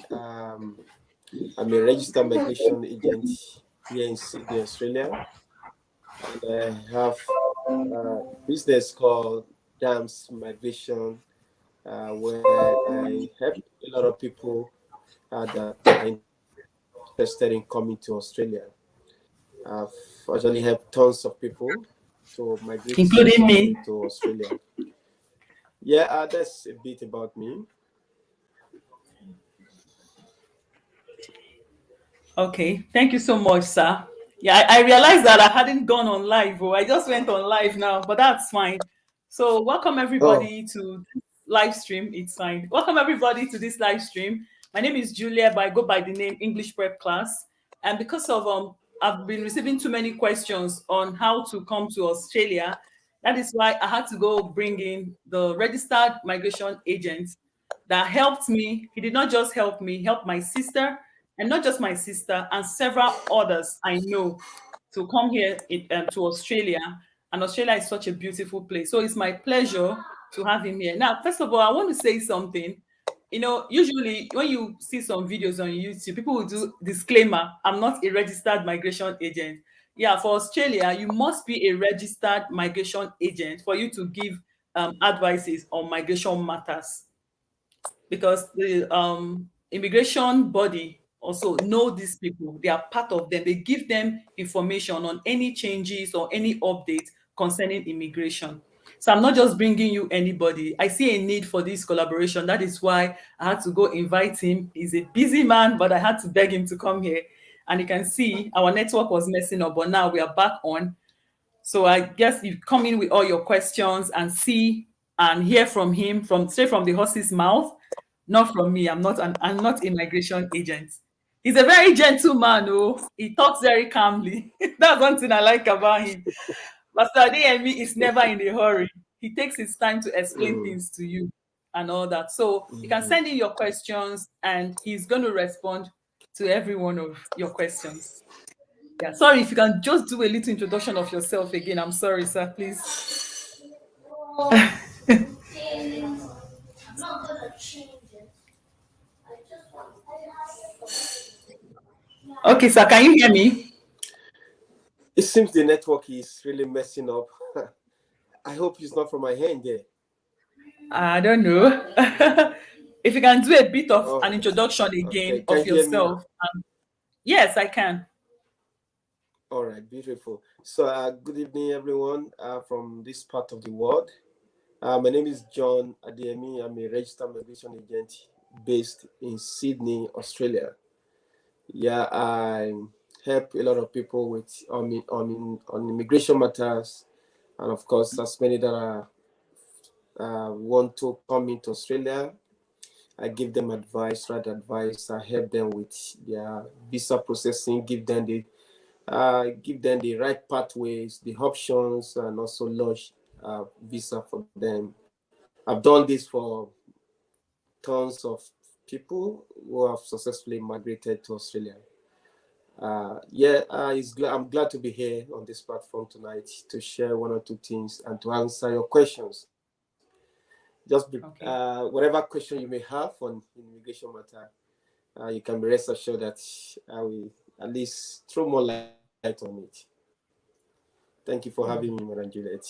I'm a registered migration agent here in Sydney, Australia, and I have a business called Dams Migration, where I help a lot of people that are interested in coming to Australia. I've actually helped tons of people to migrate including me. to Australia. Yeah, that's a bit about me. Okay, thank you so much, sir. Yeah, I realized that I hadn't gone on live. Oh, I just went on live now, but that's fine. So, welcome Oh, everybody to this live stream. It's fine. Welcome everybody to this live stream. My name is Julia, but I go by the name English Prep Class. And because of I've been receiving too many questions on how to come to Australia. That is why I had to go bring in the registered migration agent that helped me. He did not just help me, help my sister, and not just my sister, and several others I know to come here to Australia. And Australia is such a beautiful place. So it's my pleasure to have him here. Now, first of all, I want to say something. You know, usually when you see some videos on YouTube, people will do disclaimer, I'm not a registered migration agent. Yeah, for Australia, you must be a registered migration agent for you to give advices on migration matters, because the immigration body also know these people. They are part of them. They give them information on any changes or any updates concerning immigration. So I'm not just bringing you anybody. I see a need for this collaboration. That is why I had to go invite him. He's a busy man, but I had to beg him to come here. And you can see our network was messing up, but now we are back on. So I guess you come in with all your questions and see and hear from him from straight from the horse's mouth, not from me. I'm not a migration agent. He's a very gentle man. Oh, he talks very calmly. That's one thing I like about him. Pastor Adeyemi is never in a hurry. He takes his time to explain mm, things to you and all that. So you can mhm. send in your questions and he's going to respond to every one of your questions. Yeah, sorry, if you can just do a little introduction of yourself again. I'm sorry, sir, please. Okay, sir, can you hear me? It seems the network is really messing up. I hope it's not from my hand there. I don't know. If you can do a bit of an Oh, introduction okay. again Can of you hear me now? yourself. Yes, I can. All right, beautiful. So, good evening, everyone from this part of the world. My name is John Adeyemi. I'm a registered migration agent based in Sydney, Australia. Yeah, I help a lot of people with on immigration matters, and of course, as many that are want to come into Australia, I give them advice, right advice. I help them with their visa processing, give them the right pathways, the options, and also launch visa for them. I've done this for tons of people who have successfully migrated to Australia. I'm glad to be here on this platform tonight to share one or two things and to answer your questions. Okay. Whatever question you may have on immigration matter, you can be rest assured that I will at least throw more light on it. Thank you for having me, Madam Juliet.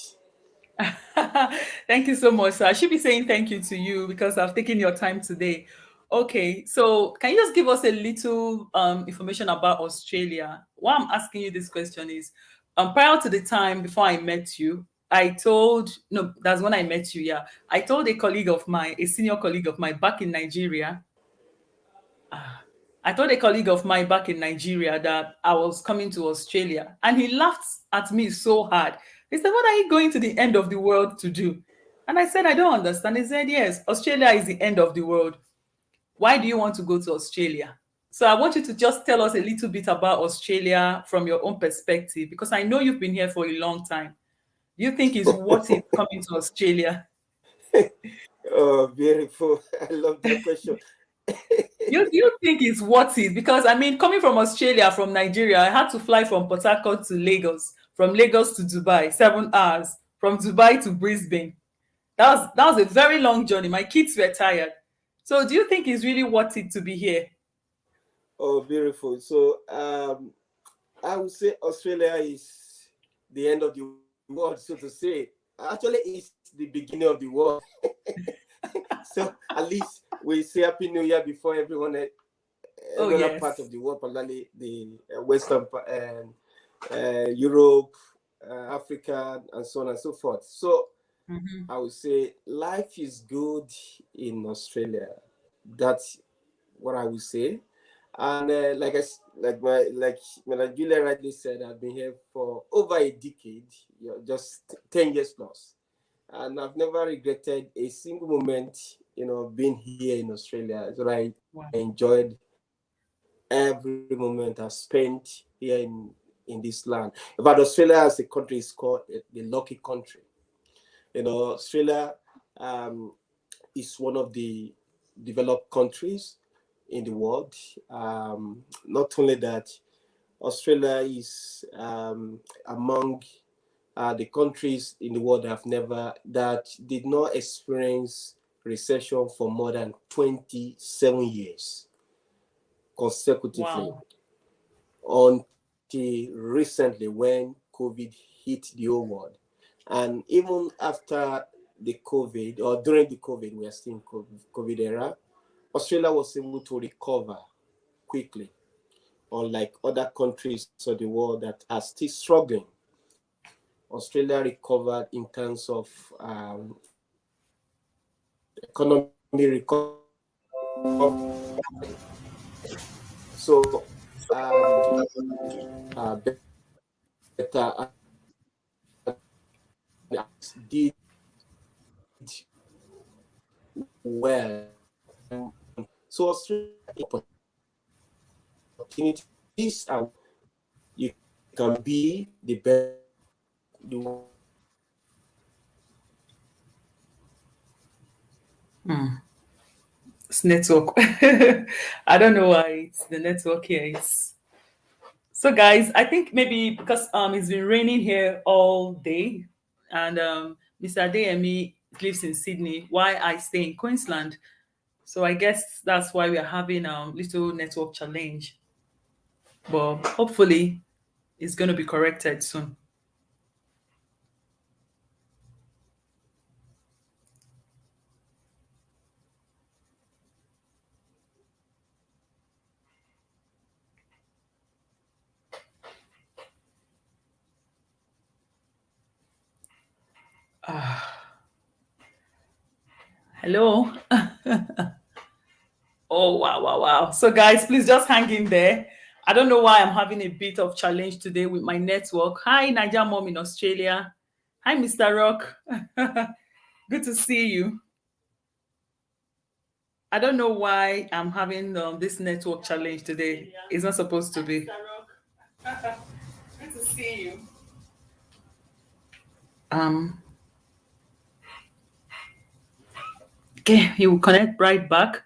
Thank you so much, sir. I should be saying thank you to you because I've taken your time today. Okay, so can you just give us a little information about Australia? Why I'm asking you this question is, prior to the time before I met you, no, that's when I met you. Yeah, I told a colleague of mine, a senior colleague of mine back in Nigeria. I told a colleague of mine back in Nigeria that I was coming to Australia, and he laughed at me so hard. He said, "What are you going to the end of the world to do?" And I said, "I don't understand." He said, "Yes, Australia is the end of the world. Why do you want to go to Australia?" So I want you to just tell us a little bit about Australia from your own perspective, because I know you've been here for a long time. Do you think it's worth it coming to Australia? Oh, beautiful. I love that question. You think it's worth it? Because I mean, coming from Australia, from Nigeria, I had to fly from Port Harcourt to Lagos, from Lagos to Dubai, 7 hours, from Dubai to Brisbane. That was a very long journey. My kids were tired. So do you think it's really worth it to be here? Oh, beautiful. So I would say Australia is the end of the world, so to say. Actually, it's the beginning of the world. So at least we say Happy New Year before every Oh other part of yes. the world, particularly the and Europe, Africa, and so on and so forth. So Mhm. I would say life is good in Australia. That's what I would say. And like Julia rightly said, I've been here for over a decade, just 10 years plus, and I've never regretted a single moment, being here in Australia. So I Wow. enjoyed every moment I spent here in this land. But Australia as a country is called the lucky country. Australia um, is one of the developed countries in the world. Not only that, Australia is among the countries in the world that did not experience recession for more than 27 years consecutively Wow. until recently when COVID hit the whole world. And even after the COVID, or during the COVID, we are still in COVID era, Australia was able to recover quickly, unlike other countries of the world that are still struggling. Australia recovered in terms of economy recovered, so better did well. So Australia opportunities and you can be the best the world. It's network. I don't know why it's the network here. So guys, I think maybe because it's been raining here all day, and Mr. Adeyemi lives in Sydney, while I stay in Queensland. So I guess that's why we are having little network challenge. But hopefully it's gonna be corrected soon. Hello. Oh wow, wow, wow. So guys, please just hang in there. I don't know why I'm having a bit of challenge today with my network. Hi, Niger Mom in Australia. Hi, Mr. Rock. Good to see you. I don't know why I'm having this network challenge today. It's not supposed to be. Good to see you. Um, okay, he will connect right back.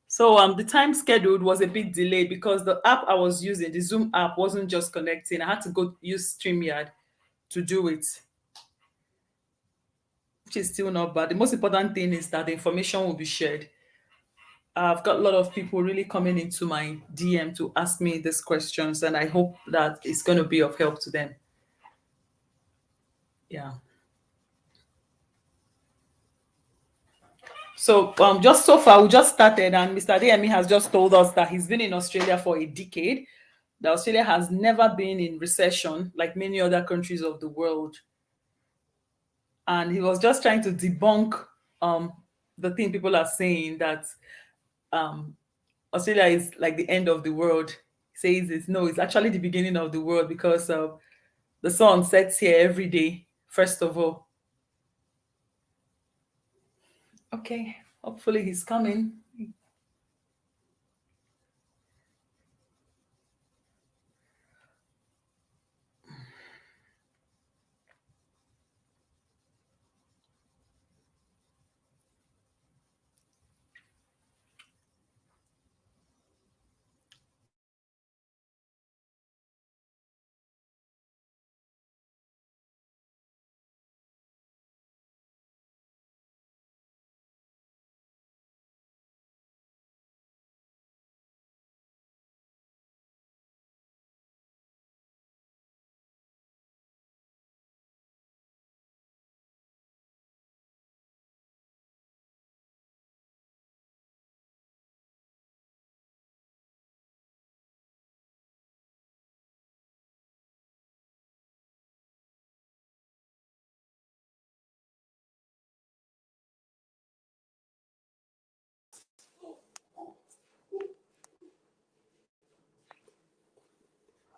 So the time scheduled was a bit delayed because the app I was using, the Zoom app, wasn't just connecting. I had to go use StreamYard to do it, which is still not bad. The most important thing is that the information will be shared. I've got a lot of people really coming into my DM to ask me these questions, and I hope that it's going to be of help to them. Yeah. So just so far, we just started, and Mr. DME has just told us that he's been in Australia for a decade. That Australia has never been in recession like many other countries of the world, and he was just trying to debunk um, the thing people are saying that um, Australia is like the end of the world. He says it's no, it's actually the beginning of the world because the sun sets here every day. First of all, okay, hopefully he's coming.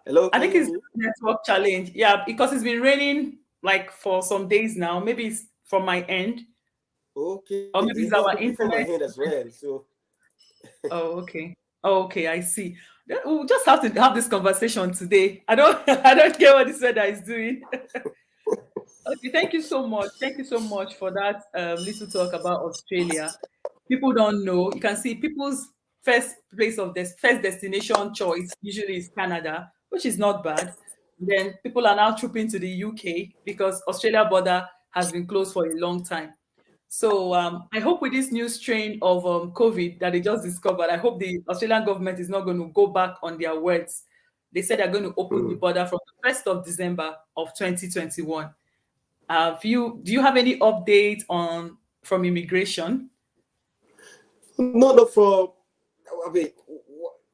Hello, I can think you hear it's me? network challenge. Yeah, because it's been raining like for some days now. Maybe it's from my end, Okay, or maybe it's it our could be from my internet. hand as well. So, Oh, okay. Oh, okay, I see. Then we'll just have to have this conversation today. I don't I don't care what this weather is doing. Okay, thank you so much. Thank you so much for that little talk about Australia. People don't know. You can see people's first place of this first destination choice usually is Canada, which is not bad. Then people are now trooping to the UK because Australia border has been closed for a long time. So I hope with this new strain of COVID that they just discovered, I hope the Australian government is not going to go back on their words. They said they're going to open the mm. border from the 1st of December of 2021. Do you have any update on from immigration? No, for I mean,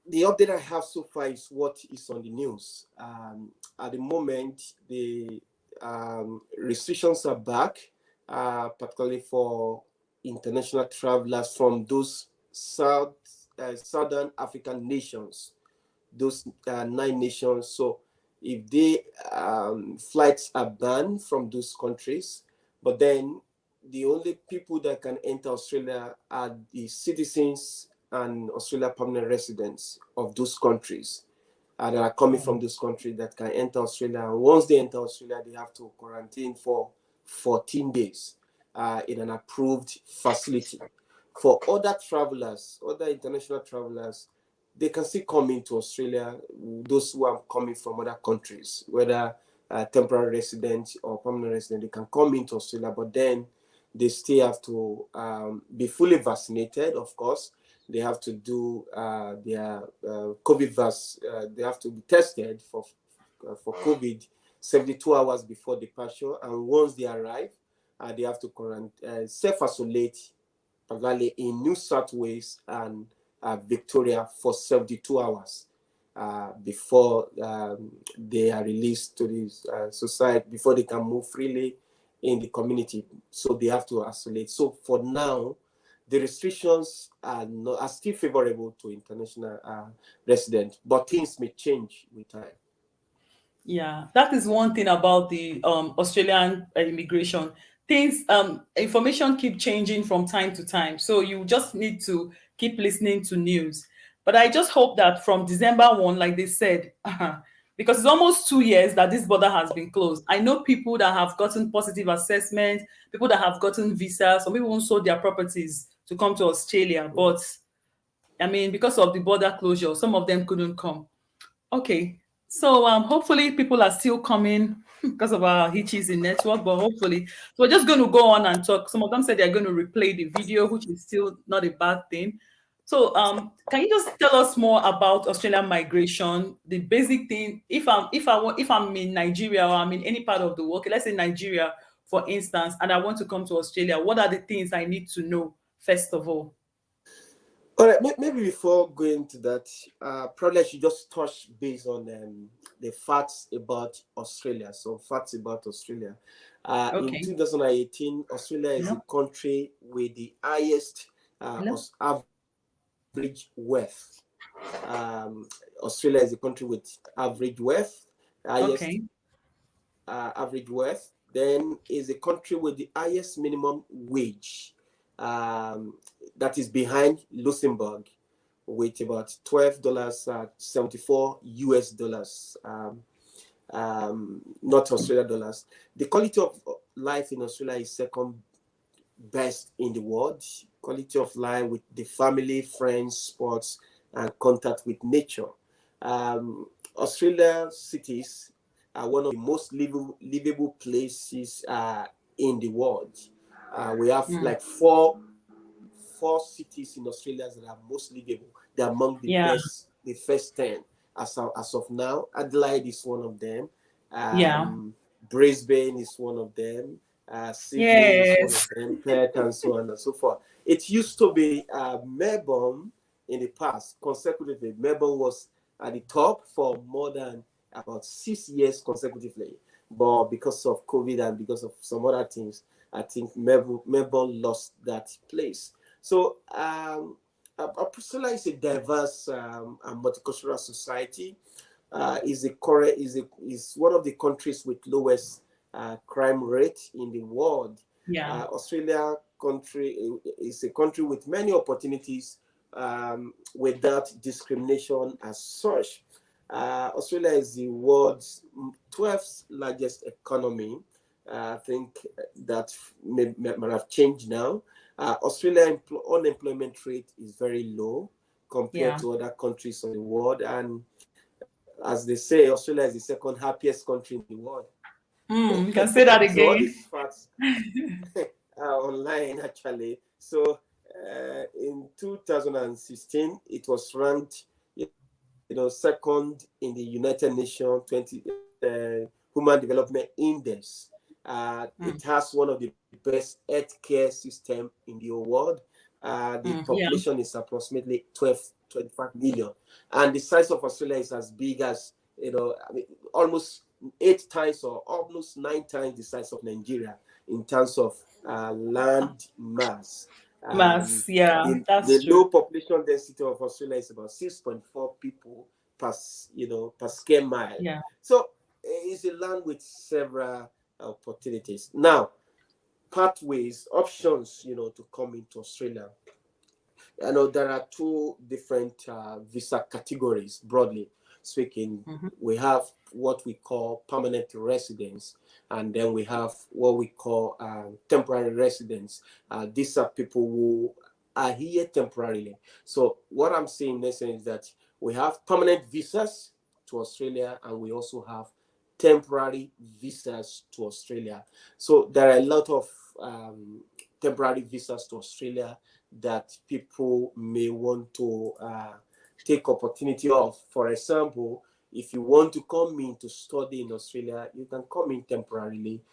the update I have so far is what is on the news. At the moment, the restrictions are back, particularly for international travelers from those southern African nations, those 9 nations. So, if they flights are banned from those countries, but then the only people that can enter Australia are the citizens and Australia permanent residents of those countries that are coming from those countries that can enter Australia. And once they enter Australia, they have to quarantine for 14 days in an approved facility. For other travelers, other international travelers, they can still come into Australia. Those who are coming from other countries, whether temporary residents or permanent residents, they can come into Australia, but then they still have to be fully vaccinated, of course. They have to do their COVID they have to be tested for COVID 72 hours before departure. And once they arrive, they have to self isolate, particularly in New South Wales and Victoria, for 72 hours before they are released to the society, before they can move freely in the community. So they have to isolate. So for now, the restrictions are still favorable to international residents, but things may change with time. Yeah, that is one thing about the Australian immigration. Things, information keep changing from time to time, so you just need to keep listening to news. But I just hope that from December 1, like they said, because it's almost 2 years that this border has been closed. I know people that have gotten positive assessment, people that have gotten visas, some people even sold their properties to come to Australia. Mm. But I mean, because of the border closure, some of them couldn't come. Okay. So hopefully people are still coming because of our hitches in network, but hopefully. So we're just going to go on and talk. Some of them said they're going to replay the video, which is still not a bad thing. So can you just tell us more about Australian migration? The basic thing, if I'm in Nigeria or I'm in any part of the world, okay, let's say Nigeria, for instance, and I want to come to Australia, what are the things I need to know first of all? All right, maybe before going to that, probably I should just touch base on the facts about Australia. So, facts about Australia. In Okay. 2018, Australia is a Hello? country with the highest Hello? average wealth. Australia is a country with average wealth, highest Okay. average wealth. Then is a country with the highest minimum wage. Um, that is behind Luxembourg with about $12.74 US dollars, not Australia dollars. The quality of life in Australia is second best in the world. Quality of life with the family, friends, sports, and contact with nature. Australia cities are one of the most livable places in the world. We have Mm. like four cities in Australia that are most livable. They're among the Yeah. best, the first 10 as of now. Adelaide is one of them. Yeah. Brisbane is one of them. Sydney is one of Yes. them. Perth and so on and so forth. It used to be Melbourne in the past, consecutively. Melbourne was at the top for more than about 6 years consecutively. But because of COVID and because of some other things, I think Melbourne lost that place. So Australia is a diverse and multicultural society. is one of the countries with lowest crime rate in the world. Yeah. Australia country is a country with many opportunities without discrimination as such. Australia is the world's 12th largest economy. I think that might have changed now. Australia unemployment rate is very low compared Yeah. to other countries of the world, and as they say, Australia is the second happiest country in the world. You can say that So all again. these facts are online actually. So in 2016, it was ranked, second in the United Nations 20 Human Development Index. It has one of the best healthcare system in the whole world. The Yeah. population is approximately 12-25 million, and the size of Australia is as big as, I mean, almost 8 times or almost 9 times the size of Nigeria in terms of land mass. Mass. Yeah, The that's true. low population density of Australia is about 6.4 people per square mile. Yeah. So it's a land with several opportunities. Now, pathways, options, to come into Australia. I know there are two different visa categories, broadly speaking. Hmm. We have what we call permanent residents, and then we have what we call temporary residents. These are people who are here temporarily. So what I'm saying next is that we have permanent visas to Australia, and we also have temporary visas to Australia. So there are a lot of temporary visas to Australia that people may want to take opportunity of. For example, if you want to come in to study in Australia, you can come in temporarily,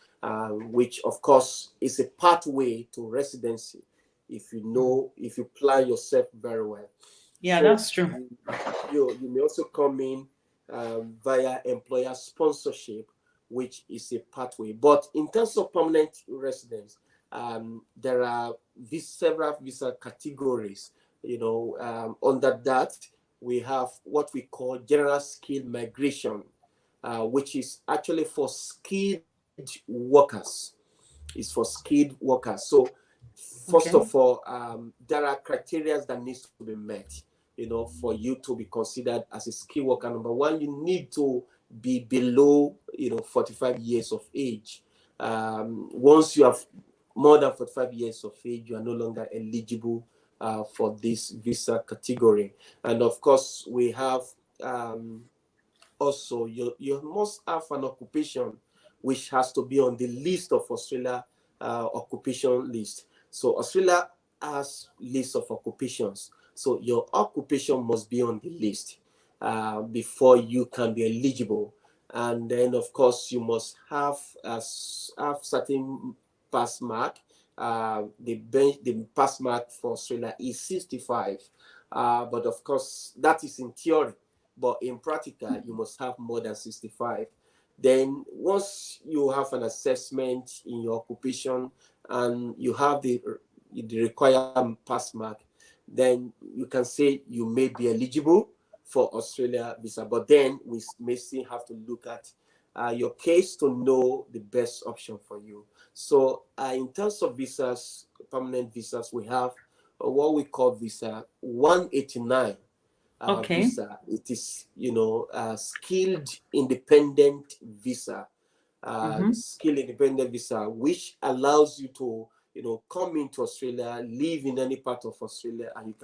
which of course is a pathway to residency if you plan yourself very well. Yeah, So that's true. you may also come in via employer sponsorship, which is a pathway. But in terms of permanent residence, there are several visa categories. Under that, we have what we call general skill migration, which is actually for skilled workers. It's for skilled workers. So, first of Okay. all, there are criteria that needs to be met. For you to be considered as a skilled worker. Number one, you need to be below 45 years of age. Once you have more than 45 years of age, you are no longer eligible for this visa category. And of course, we have also you must have an occupation which has to be on the list of Australia occupation list. So Australia has list of occupations. So your occupation must be on the list before you can be eligible. And then of course you must have certain pass mark. The pass mark for Australia is 65, but of course that is in theory, but in practical you must have more than 65. Then once you have an assessment in your occupation and you have the required pass mark, then you can say you may be eligible for Australia visa. But then we may still have to look at your case to know the best option for you. So in terms of visas, permanent visas, we have what we call visa 189 Okay. visa. It is, a skilled independent visa, Mm-hmm. which allows you to, come into Australia, live in any part of Australia, and you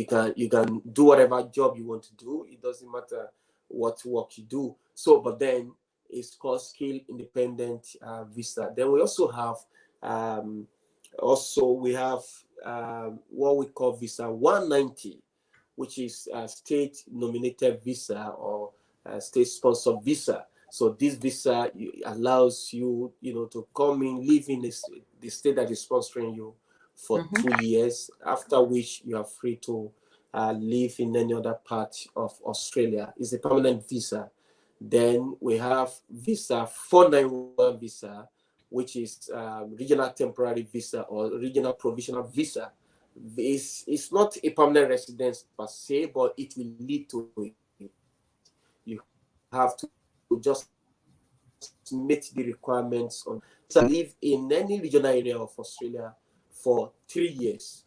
can do whatever job you want to do. It doesn't matter what work you do. So, but then it's called skill independent visa. Then we also have um, what we call visa 190, which is a state nominated visa or a state sponsored visa. So this visa allows you, to come in, live in the state that is sponsoring you for Mm-hmm. 2 years, after which you are free to live in any other part of Australia. It's a permanent visa. Then we have visa 491 visa, which is regional temporary visa or regional provisional visa. It's not a permanent residence per se, but it will lead to it. have to just meet the requirements on. So I live in any regional area of Australia for 3 years,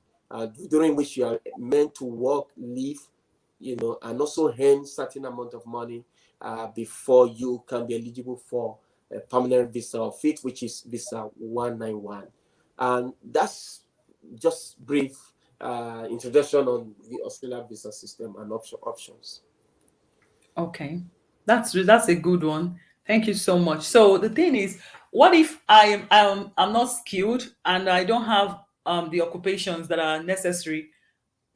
during which you are meant to work, live, and also earn certain amount of money before you can be eligible for a permanent visa of it, which is visa 191. And that's just brief introduction on the Australia visa system and options. Okay, that's a good one. Thank you so much. So the thing is, what if I'm not skilled and I don't have the occupations that are necessary,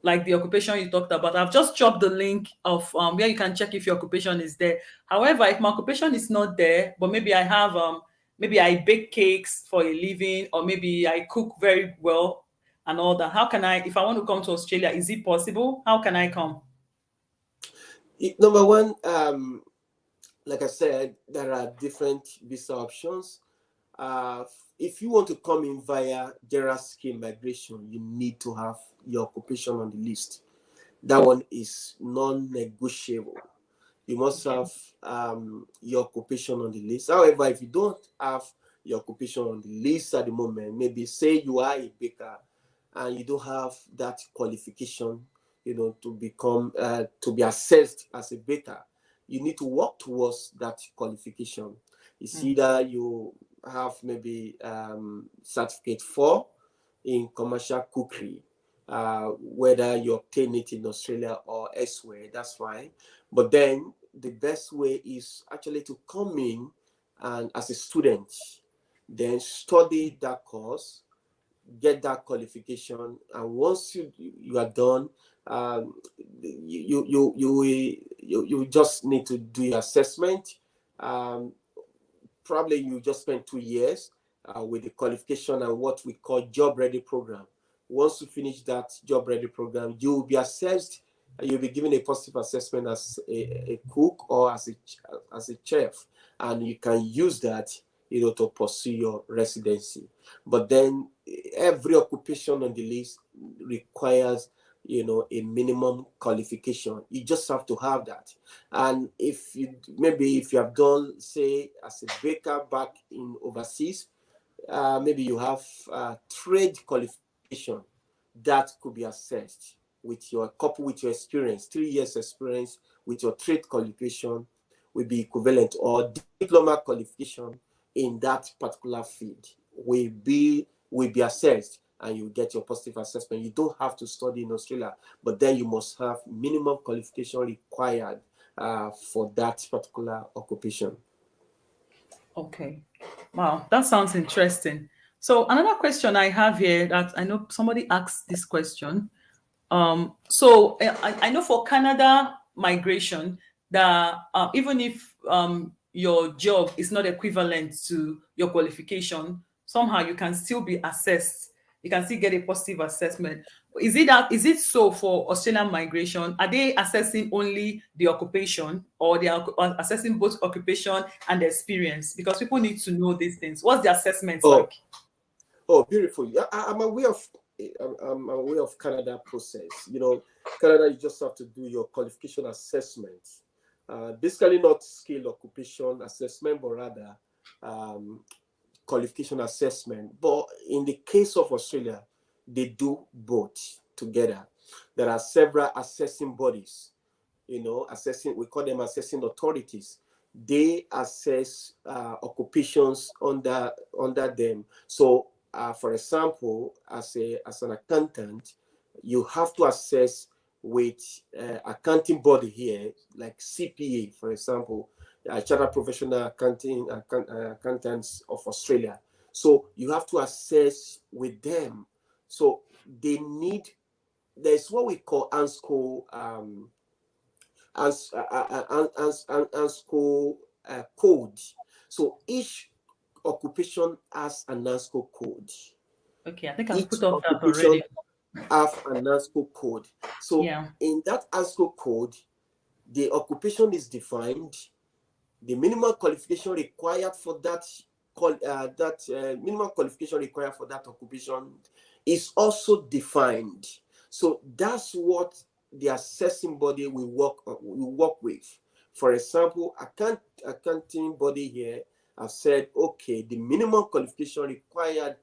like the occupation you talked about? I've just dropped the link of where you can check if your occupation is there. However, if my occupation is not there, but maybe I have maybe I bake cakes for a living, or maybe I cook very well and all that. How can I, if I want to come to Australia, is it possible? How can I come? Number one, like I said, there are different visa options. Uh, if you want to come in via general scheme migration, you need to have your occupation on the list. That one is non-negotiable. You must Okay. have your occupation on the list. However, if you don't have your occupation on the list at the moment, maybe say you are a baker and you don't have that qualification, to become to be assessed as a baker, you need to work towards that qualification. It's Mm. either you have maybe certificate 4 in commercial cookery, whether you obtain it in Australia or elsewhere, that's fine. But then the best way is actually to come in and as a student, then study that course, get that qualification, and once you are done, you just need to do your assessment. Um, Probably you just spend 2 years with the qualification and what we call job ready program. Once you finish that job ready program, you will be assessed. You'll be given a positive assessment as a cook or as a chef, and you can use that, to pursue your residency. But then every occupation on the list requires, a minimum qualification. You just have to have that. And if you have done, say, as a baker back in overseas, maybe you have trade qualification that could be assessed with your couple with your experience. 3 years experience with your trade qualification will be equivalent, or diploma qualification in that particular field will be assessed, and you get your positive assessment. You don't have to study in Australia, but then you must have minimum qualification required for that particular occupation. Okay. Wow, that sounds interesting. So another question I have here, that I know somebody asked this question. So I know for Canada migration that even if your job is not equivalent to your qualification, somehow you can still be assessed. You can still get a positive assessment. Is it so for Australian migration? Are they assessing only the occupation, or they are assessing both occupation and experience? Because people need to know these things. What's the assessment Oh, like? oh, beautiful. Yeah, I'm aware of Canada process. Canada, you just have to do your qualification assessment. Basically, not skill occupation assessment, but rather um, qualification assessment. But in the case of Australia, they do both together. There are several assessing bodies, assessing, we call them assessing authorities. They assess occupations under them. So, for example, as an accountant, you have to assess with accounting body here, like CPA, for example, Chartered Professional Accountants of Australia. So you have to assess with them. So they need, there's what we call ANSCO, ANSCO code. So each occupation has an ANSCO code. Okay, I think I've Each put up that occupation already. have an ANSCO code. So Yeah. in that ANSCO code, the occupation is defined. The minimum qualification required for that minimum qualification required for that occupation is also defined. So that's what the assessing body will work with. For example, accounting body here have said, okay, the minimum qualification required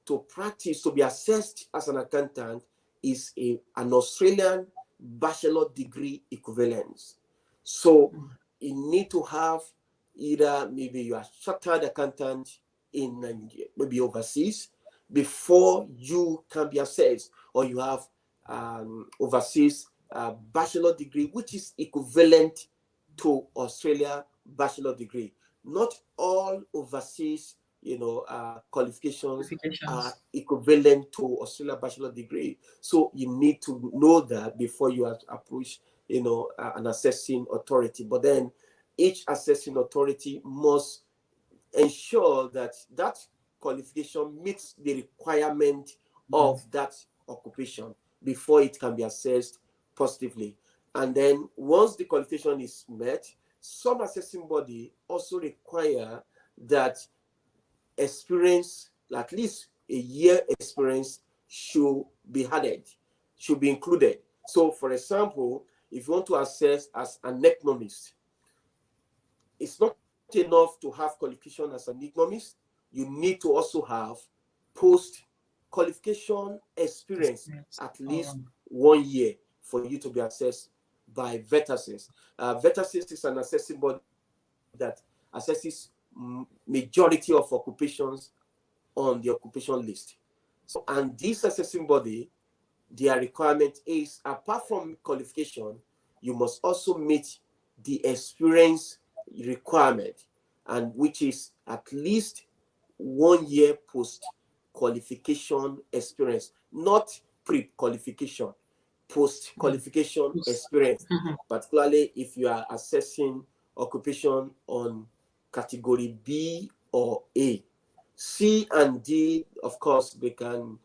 to practice to be assessed as an accountant is an Australian bachelor degree equivalence. So you need to have either maybe you are chartered accountant in Nigeria, maybe overseas, before you can be assessed, or you have overseas bachelor degree, which is equivalent to Australia bachelor degree. Not all overseas, qualifications are Qualifications. equivalent to Australia bachelor degree. So you need to know that before you approach, an assessing authority. But then each assessing authority must ensure that that qualification meets the requirement of that occupation before it can be assessed positively. And then once the qualification is met, some assessing body also require that experience, at least a year experience, should be added, should be included. So for example, if you want to assess as an economist, it's not enough to have qualification as an economist. You need to also have post qualification experience, Experience. at All least right. 1 year, for you to be assessed by VETASYS. VETASYS is an assessing body that assesses majority of occupations on the occupation list. So, and this assessing body, their requirement is, apart from qualification, you must also meet the experience requirement, and which is at least 1 year post qualification experience, not pre-qualification, post qualification Yes. experience, Mhm. particularly if you are assessing occupation on category B or A. C and D, of course, they can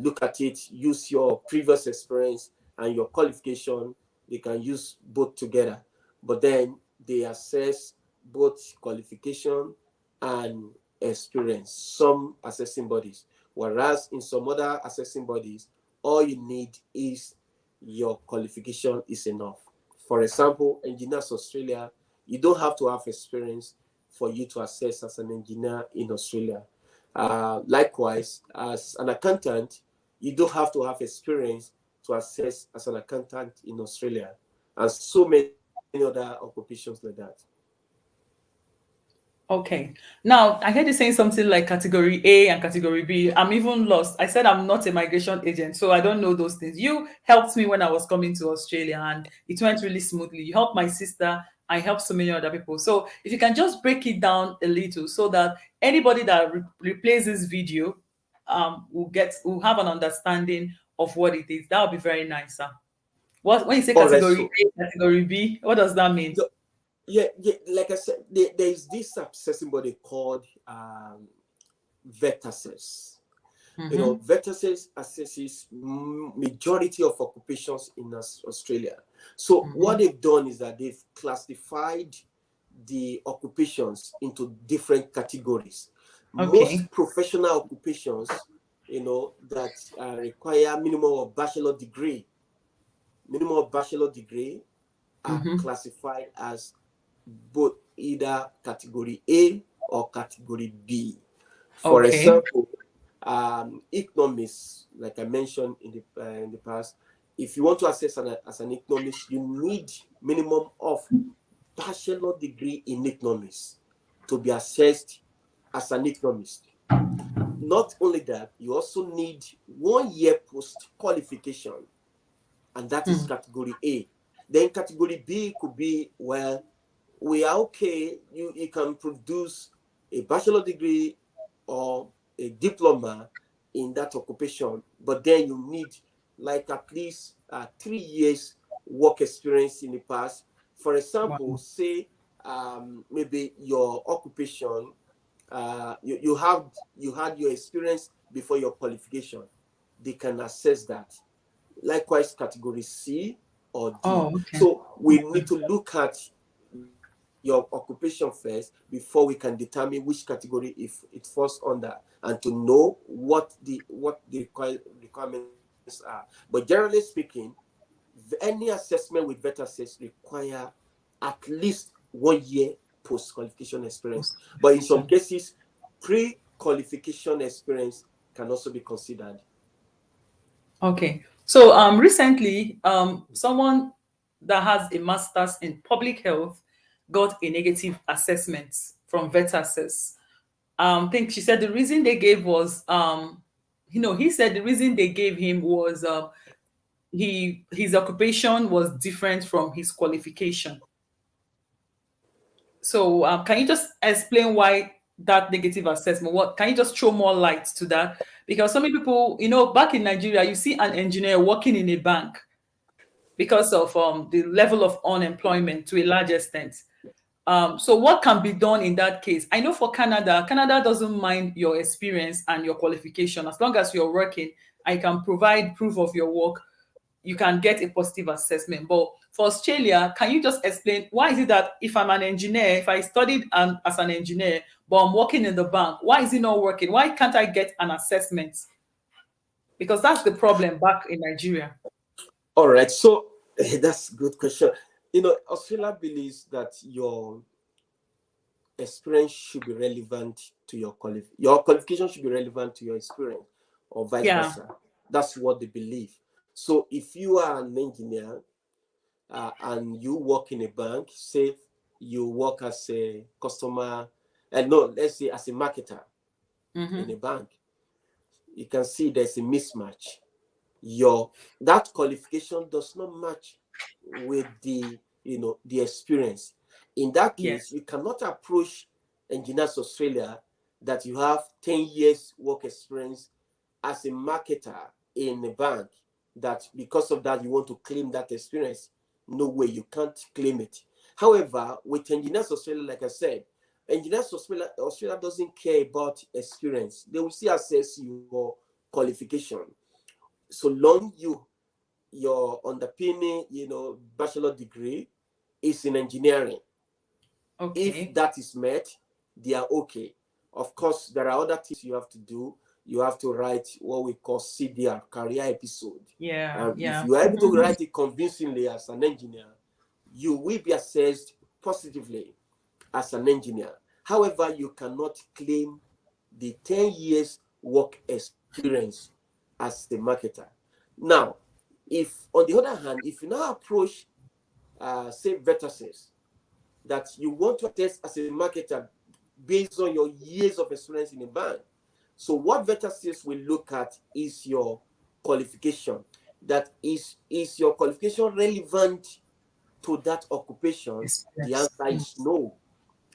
look at it, use your previous experience and your qualification. They can use both together. But then they assess both qualification and experience, some assessing bodies. Whereas in some other assessing bodies, all you need is your qualification is enough. For example, Engineers Australia, you don't have to have experience for you to assess as an engineer in Australia. Likewise, as an accountant, you don't have to have experience to assess as an accountant in Australia, and so many other occupations like that. Okay. Now, I heard you saying something like category A and category B. I'm even lost. I said I'm not a migration agent, so I don't know those things. You helped me when I was coming to Australia and it went really smoothly. You helped my sister. I helped so many other people. So if you can just break it down a little so that anybody that replays this video will have an understanding of what it is. That would be very nice, sir. What when you say All right, category so A, category B, what does that mean? yeah, like I said, there is this assessing body called VETASYS. Mm-hmm. VETASYS assesses majority of occupations in Australia. So what Mm-hmm. they've done is that they've classified the occupations into different categories. Okay. Most professional occupations, that require minimum of bachelor degree are Mm-hmm. classified as both either category A or category B. For Okay. example, economists, like I mentioned in the past, if you want to assess as an economist, you need minimum of bachelor degree in economics to be assessed as an economist. Not only that, you also need 1 year post qualification, and that is Mm. category A. Then category B could be, well, we are okay. You can produce a bachelor degree or a diploma in that occupation, but then you need like at least 3 years work experience in the past. For Wow. example, say maybe your occupation, you had your experience before your qualification. They can assess that. Likewise, category C or D. Oh, okay. So we need to look at your occupation first before we can determine which category if it falls under, and to know what the requirements are. But generally speaking, any assessment with VETASYS require at least 1 year post-qualification experience. But in some cases, pre-qualification experience can also be considered. Okay. So recently, someone that has a master's in public health got a negative assessment from VetAssess. I think she said the reason they gave was he said the reason they gave him was his occupation was different from his qualification. So can you just explain why that negative assessment? What can you just throw more light to that? Because so many people, back in Nigeria, you see an engineer working in a bank because of the level of unemployment to a large extent. So what can be done in that case? I know for Canada, Canada doesn't mind your experience and your qualification. As long as you're working, I can provide proof of your work, you can get a positive assessment. But for Australia, can you just explain why is it that if I'm an engineer, if I studied as an engineer, but I'm working in the bank, why is it not working? Why can't I get an assessment? Because that's the problem back in Nigeria. All right, so that's a good question. Australia believes that your experience should be relevant to your qualification should be relevant to your experience, or vice Yeah. versa. That's what they believe. So if you are an engineer and you work in a bank, say you work as a customer, and no, let's say as a marketer in Mm-hmm. a bank, you can see there's a mismatch. Your That qualification does not match with the experience. In that case, Yes. you cannot approach Engineers Australia that you have 10 years work experience as a marketer in a bank, that because of that you want to claim that experience. No way, you can't claim it. However, with Engineers Australia, like I said, Engineers Australia doesn't care about experience. They will still assess your qualification, so long your underpinning, bachelor degree is in engineering. If Okay. that is met, they are okay. Of course, there are other things you have to do. You have to write what we call CDR, career episode. Yeah. And if Yeah. you are able to Mm-hmm. write it convincingly as an engineer, you will be assessed positively as an engineer. However, you cannot claim the 10 years work experience as the marketer. Now, if on the other hand, if you now approach, say, vertices that you want to assess as a marketer based on your years of experience in a bank, so what vertices will look at is your qualification. That is your qualification relevant to that occupation? The Experience. answer is no.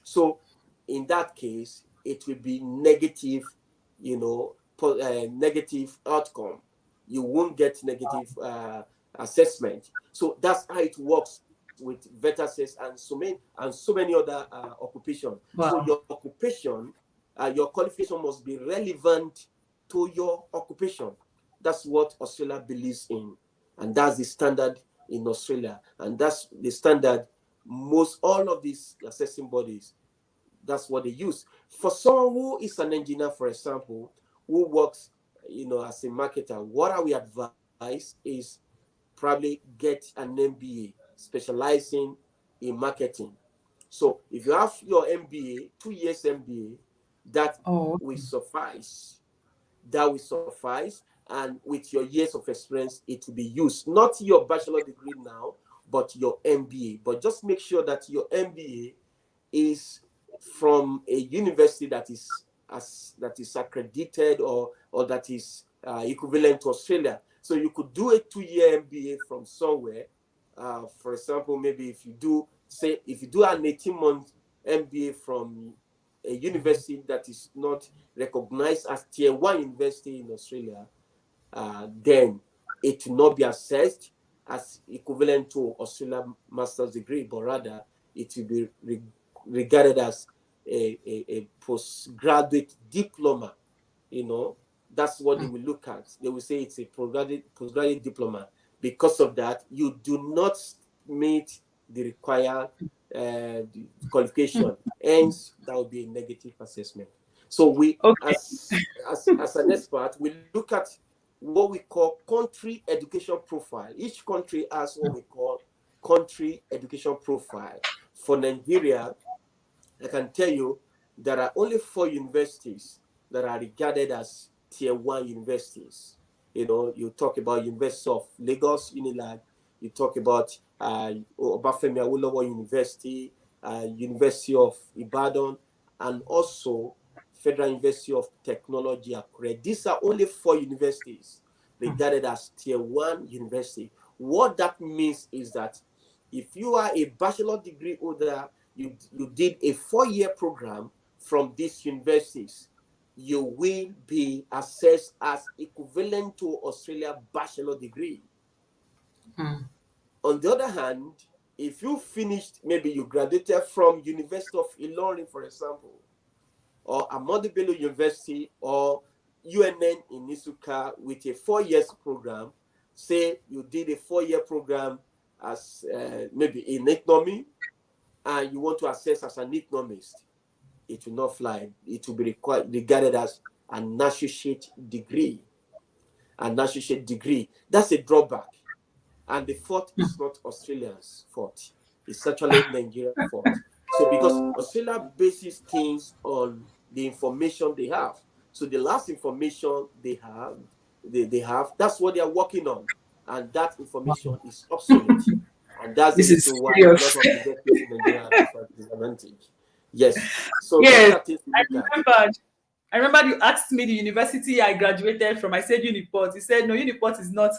So in that case, it will be negative, negative outcome. You won't get negative assessment. So that's how it works with vertices and so many other occupations. So your Wow. occupation, your qualification must be relevant to your occupation. That's what Australia believes in, and that's the standard in Australia, and that's the standard most all of these assessing bodies, that's what they use. For someone who is an engineer, for example, who works, as a marketer, what I will advise is probably get an MBA specializing in marketing. So if you have your MBA, 2 years MBA, that Oh, will suffice. That will suffice. And with your years of experience, it will be used. Not your bachelor degree now, but your MBA. But just make sure that your MBA is from a university that is accredited, or that is equivalent to Australia. So you could do a 2 year MBA from somewhere. For example, maybe if you do an 18-month MBA from a university that is not recognized as tier one university in Australia, then it will not be assessed as equivalent to Australia master's degree, but rather it will be regarded as a postgraduate diploma. That's what they will look at. They will say it's a postgraduate diploma. Because of that, you do not meet the required the qualification. Hence, that will be a negative assessment. So we, okay. as an expert, we look at what we call country education profile. Each country has what we call country education profile. For Nigeria, I can tell you there are only 4 universities that are regarded as tier one universities. You talk about University of Lagos, Unilag, you talk about Obafemi Awolowo University, University of Ibadan, and also Federal University of Technology, Akure. These are only 4 universities regarded as tier one university. What that means is that if you are a bachelor degree holder, you did a 4-year program from these universities, you will be assessed as equivalent to Australia bachelor degree. On the other hand, if you finished, maybe you graduated from University of Ilorin, for example, or Ahmadu Bello University or UNN in Isuka with a 4 years program, say you did a 4-year program as maybe in economy, and you want to assess as an economist, it will not fly. It will be regarded as an associate degree. An associate degree. That's a drawback. And the fault is not Australia's fault. It's actually Nigeria's fault. So because Australia bases things on the information they have. So the last information they have, that's what they are working on. And that information is obsolete. And that's the This is reason why a serious. lot of universities in Nigeria are at disadvantage. Yes. So those Yes, are things to I look at. remembered. I remember you asked me the university I graduated from. I said Uniport. You said no, Uniport is not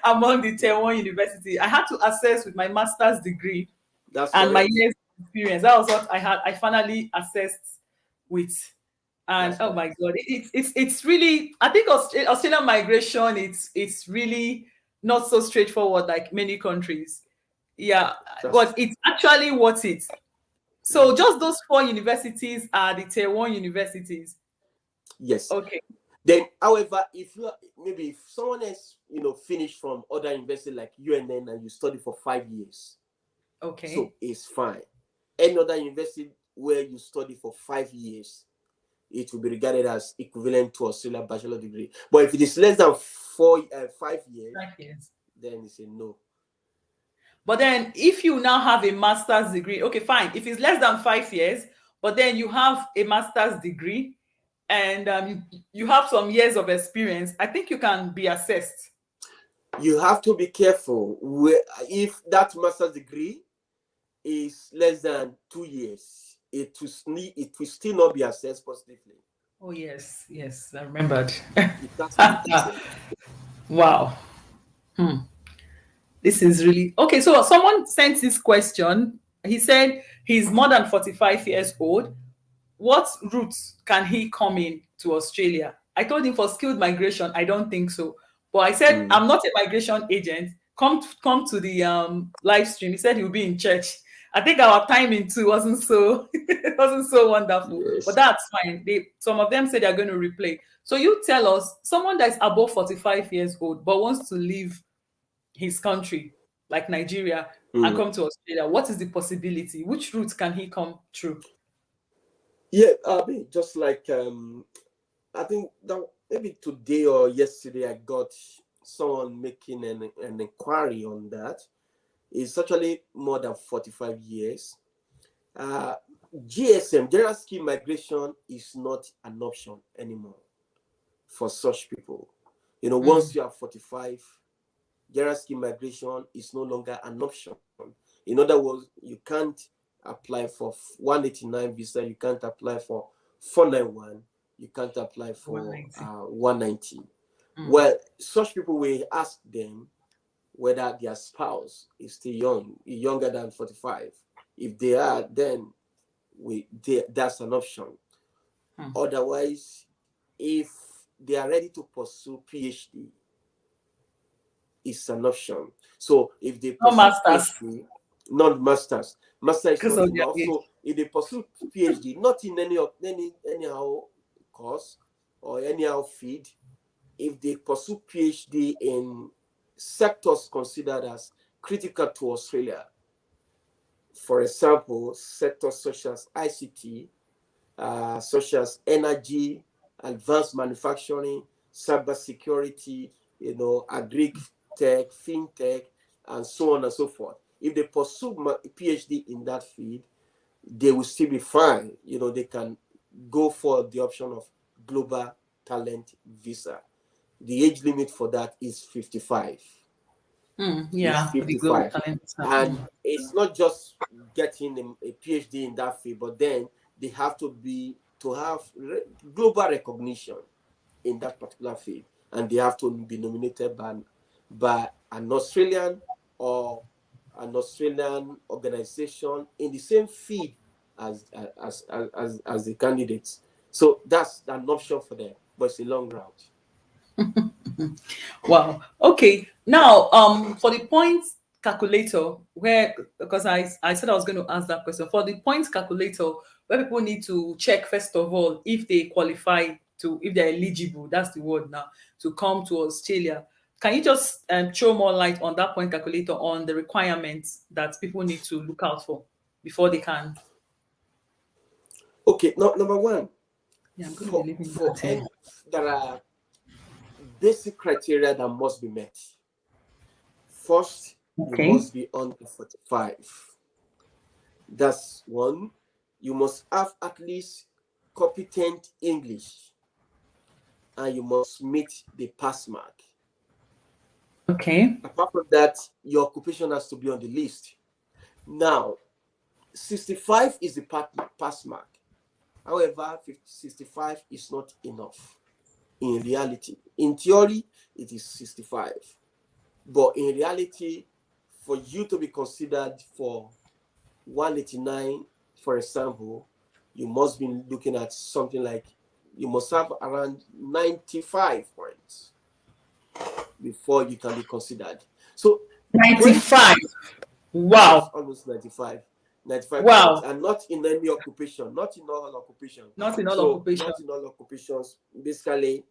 among the tier one university. I had to assess with my master's degree That's and my correct. years of experience. That was what I had. I finally assessed with. And That's oh correct. my god, it's really. I think Australian migration. It's really not so straightforward like many countries. Yeah, That's but it's actually worth it. So just those 4 universities are the tier one universities. yes. Okay. Then, however, if someone else finished from other university like UNN and you study for 5 years, so Okay. it's fine. Any other university where you study for 5 years, it will be regarded as equivalent to Australia bachelor degree. But if it is less than 5 years, 5 years. then it's a no. But then if you now have a master's degree, okay, fine. If it's less than 5 years, but then you have a master's degree and you have some years of experience, I think you can be assessed. You have to be careful if that master's degree is less than 2 years, it will still not be assessed positively. Oh yes, yes, I remembered. It has to be different. Wow. This is really okay. So someone sent this question. He said he's more than 45 years old. What route can he come in to Australia? I told him for skilled migration, I don't think so. But I said, Mm. I'm not a migration agent. Come to the live stream. He said he'll be in church. I think our timing too wasn't so it wasn't so wonderful. But Yes. that's fine. Some of them said they're going to replay. So you tell us, someone that is above 45 years old but wants to leave his country, like Nigeria, and Mm. come to Australia, what is the possibility? Which route can he come through? Yeah, I mean, just like I think that maybe today or yesterday I got someone making an inquiry on that. It's actually more than 45 years. GSM, general scheme migration, is not an option anymore for such people. Once you are 45, general scheme migration is no longer an option. In other words, you can't apply for 189 visa, you can't apply for 491, you can't apply for 190. Well, such people will ask them whether their spouse is still younger than 45. If they are, then that's an option. Otherwise, if they are ready to pursue PhD, it's an option. So if they No pursue masters PhD, not masters, master is because not of their enough. age. So if they pursue PhD, not in anyhow course or anyhow field, if they pursue PhD in sectors considered as critical to Australia, for example, sectors such as ICT, such as energy, advanced manufacturing, cybersecurity, agri tech, fintech, and so on and so forth. if they pursue PhD in that field, they will still be fine. They can go for the option of global talent visa. The age limit for that is 55. Is Yeah, for the global 55. talent. And it's not just getting a PhD in that field, but then they have to have global recognition in that particular field, and they have to be nominated by an Australian or an Australian organization in the same field as the candidates. So that's an option for them, but it's a long route. Wow. Okay. Now, for the points calculator, where because I said I was going to ask that question for the points calculator, where people need to check first of all if they qualify to if they're eligible. That's the word now to come to Australia. Can you just throw more light on that point calculator on the requirements that people need to look out for before they can? Okay, now number one, Yeah, I'm going to be for leaving for that here. and there are basic criteria that must be met. First, you Okay. must be under 45. That's one. You must have at least competent English, and you must meet the pass mark. Okay. Apart from that, your occupation has to be on the list. Now, 65 is the pass mark. However, 65 is not enough in reality. In theory, it is 65. But in reality, for you to be considered for 189, for example, you must be looking at something like you must have around 95 points before you can be considered. So 95. 20, yes, Wow. almost 95 points, Wow. and not in any occupation, not in all occupations. Not in all So occupation. not in all occupations, basically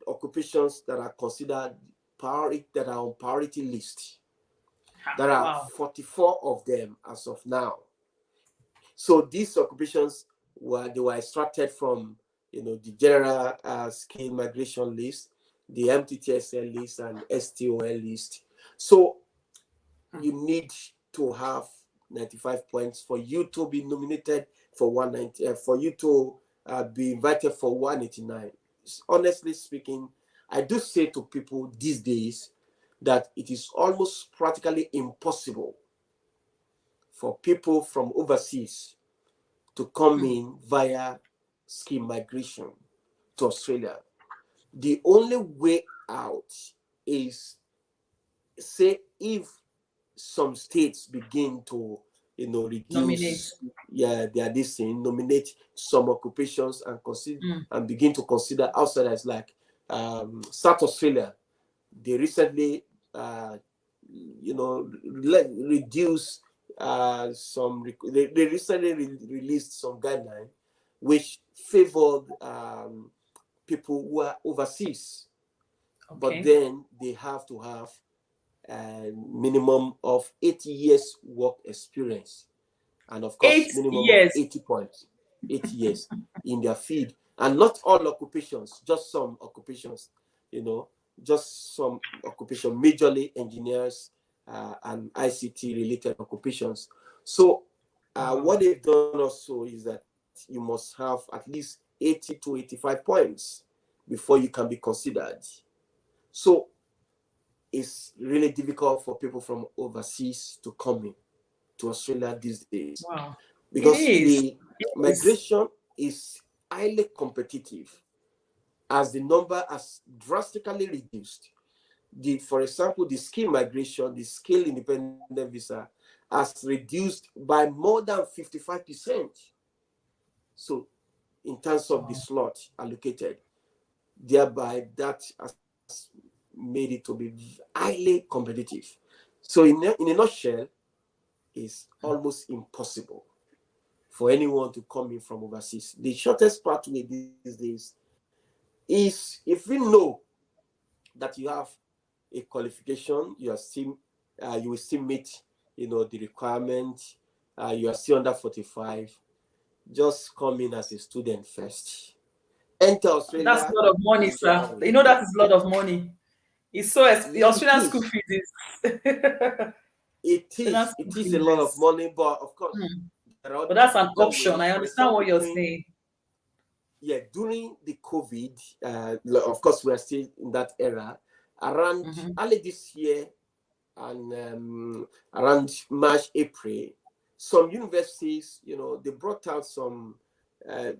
occupations that are considered priority, that are on priority list. There are Wow. 44 of them as of now. So these occupations were extracted from the general skill migration list, the MTTSL list, and STOL list. So you need to have 95 points for you to be nominated for 190, for you to be invited for 189. Honestly speaking, I do say to people these days that it is almost practically impossible for people from overseas to come in via skill migration to Australia. The only way out is, say, if some states begin to Nominate. reduce, yeah, their this thing, nominate some occupations and consider and begin to consider outsiders, like South Australia. They recently reduce they recently released some guideline which favored people who are overseas, but Okay. then they have to have a minimum of 80 years work experience, and of course Eight minimum of years. 80 points, 80 years in their field. And not all occupations, just some occupations, you know just some occupation, majorly engineers and ICT related occupations. So Wow. what they've done also is that you must have at least 80 to 85 points before you can be considered. So it's really difficult for people from overseas to come in to Australia these days, Wow. It because is. the It is. migration is highly competitive, as the number has drastically reduced. For example, the skill migration, the skill independent visa has reduced by more than 55%. So in terms of the Wow. slot allocated, thereby that has made it to be highly competitive. So in a nutshell, it's almost impossible for anyone to come in from overseas. The shortest pathway these days is, if we know that you have a qualification, you will still meet the requirement, you are still under 45, just come in as a student first, enter That's Australia, a lot of money, whichever sir. way. You know that is a lot of money. It's so the Yeah, it Australian school is. fees is It So that's is. It is a lot of increases. money, but of course, Hmm. there are But that's an other option. ways. I For understand example, what you're saying. during the COVID, of course, we are still in that era. Around Mm-hmm. early this year and around March, April, some universities, they brought out some uh,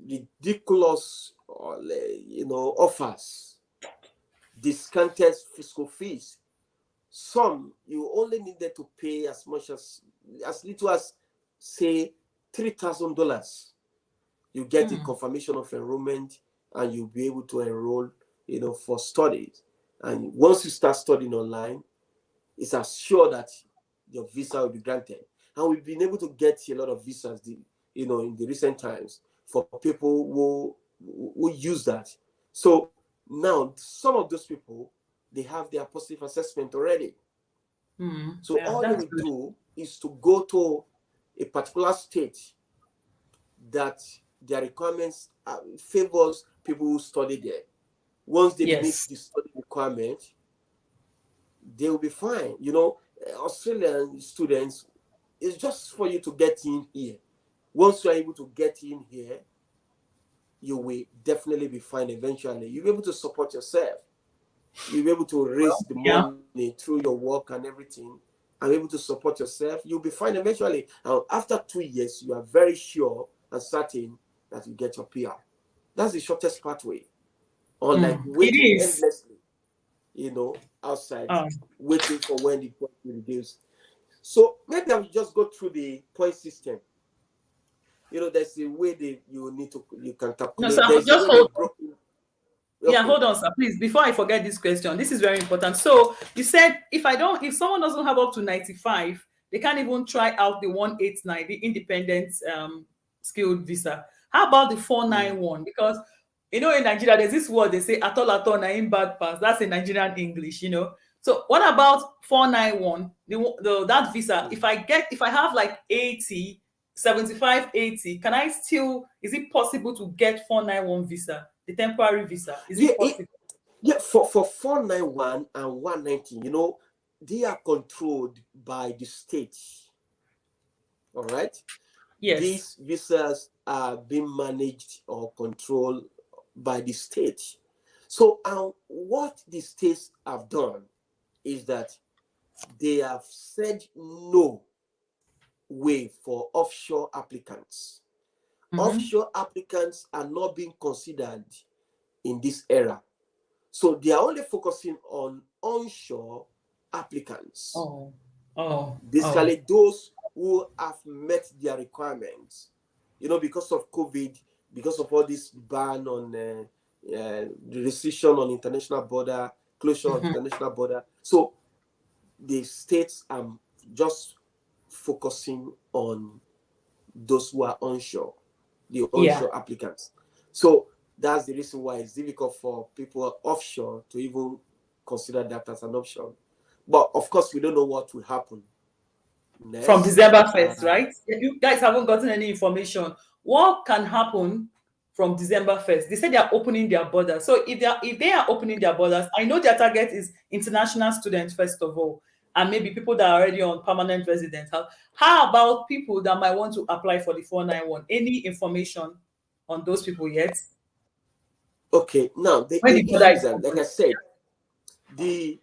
ridiculous, offers, discounted fiscal fees. Some you only needed to pay as little as say $3,000. You get a Hmm. confirmation of enrollment and you'll be able to enroll, for studies. And once you start studying online, it's assured that your visa will be granted. And we've been able to get a lot of visas, in the recent times for people who use that. So now some of those people, they have their positive assessment already. Hmm. So Yeah, all they that's will good. do is to go to a particular state that their requirements favors people who study there. Once they meet Yes. the study requirement, they will be fine. Australian students, it's just for you to get in here. Once you are able to get in here, you will definitely be fine eventually. You'll be able to support yourself. You'll be able to raise Well, the yeah. money through your work and everything, and be able to support yourself. You'll be fine eventually. And after 2 years, you are very sure and certain that you get your PR. That's the shortest pathway. Unlike It waiting is. endlessly, outside, Um, waiting for when the point will reduce. So maybe I will just go through the point system. There's a way you can no, sir, calculate. There's a just way they hold. broke it. Yeah, Okay. hold on, sir, please. Before I forget this question, this is very important. So you said if someone doesn't have up to 95, they can't even try out the 189, the independent skilled visa. How about the Mm. 491? Because in Nigeria, there's this word they say atol na in bad pass. That's in Nigerian English. So what about 491? That visa, Mm. if I have like 80, 75, 80, is it possible to get 491 visa, the temporary visa? Is Yeah, it possible? for 491 and 119, they are controlled by the state. All right. Yes. These visas are being managed or controlled by the state. So, what the states have done is that they have said no way for offshore applicants. Mm-hmm. Offshore applicants are not being considered in this era. So they are only focusing on onshore applicants, Oh, oh, oh. basically those who have met their requirements. Because of COVID, because of all this ban on the restriction on international border, closure of Mhm. international border. So the states are just focusing on those who are onshore, the Yeah. onshore applicants. So that's the reason why it's difficult for people offshore to even consider that as an option. But of course, we don't know what will happen From next. December 1st, right? You guys haven't gotten any information. What can happen from December 1st? They said they are opening their borders. So if they are opening their borders, I know their target is international students, first of all, and maybe people that are already on permanent residence. How about people that might want to apply for the 491? Any information on those people yet? Okay, now the, When the the border issue is is that, like open? I said, the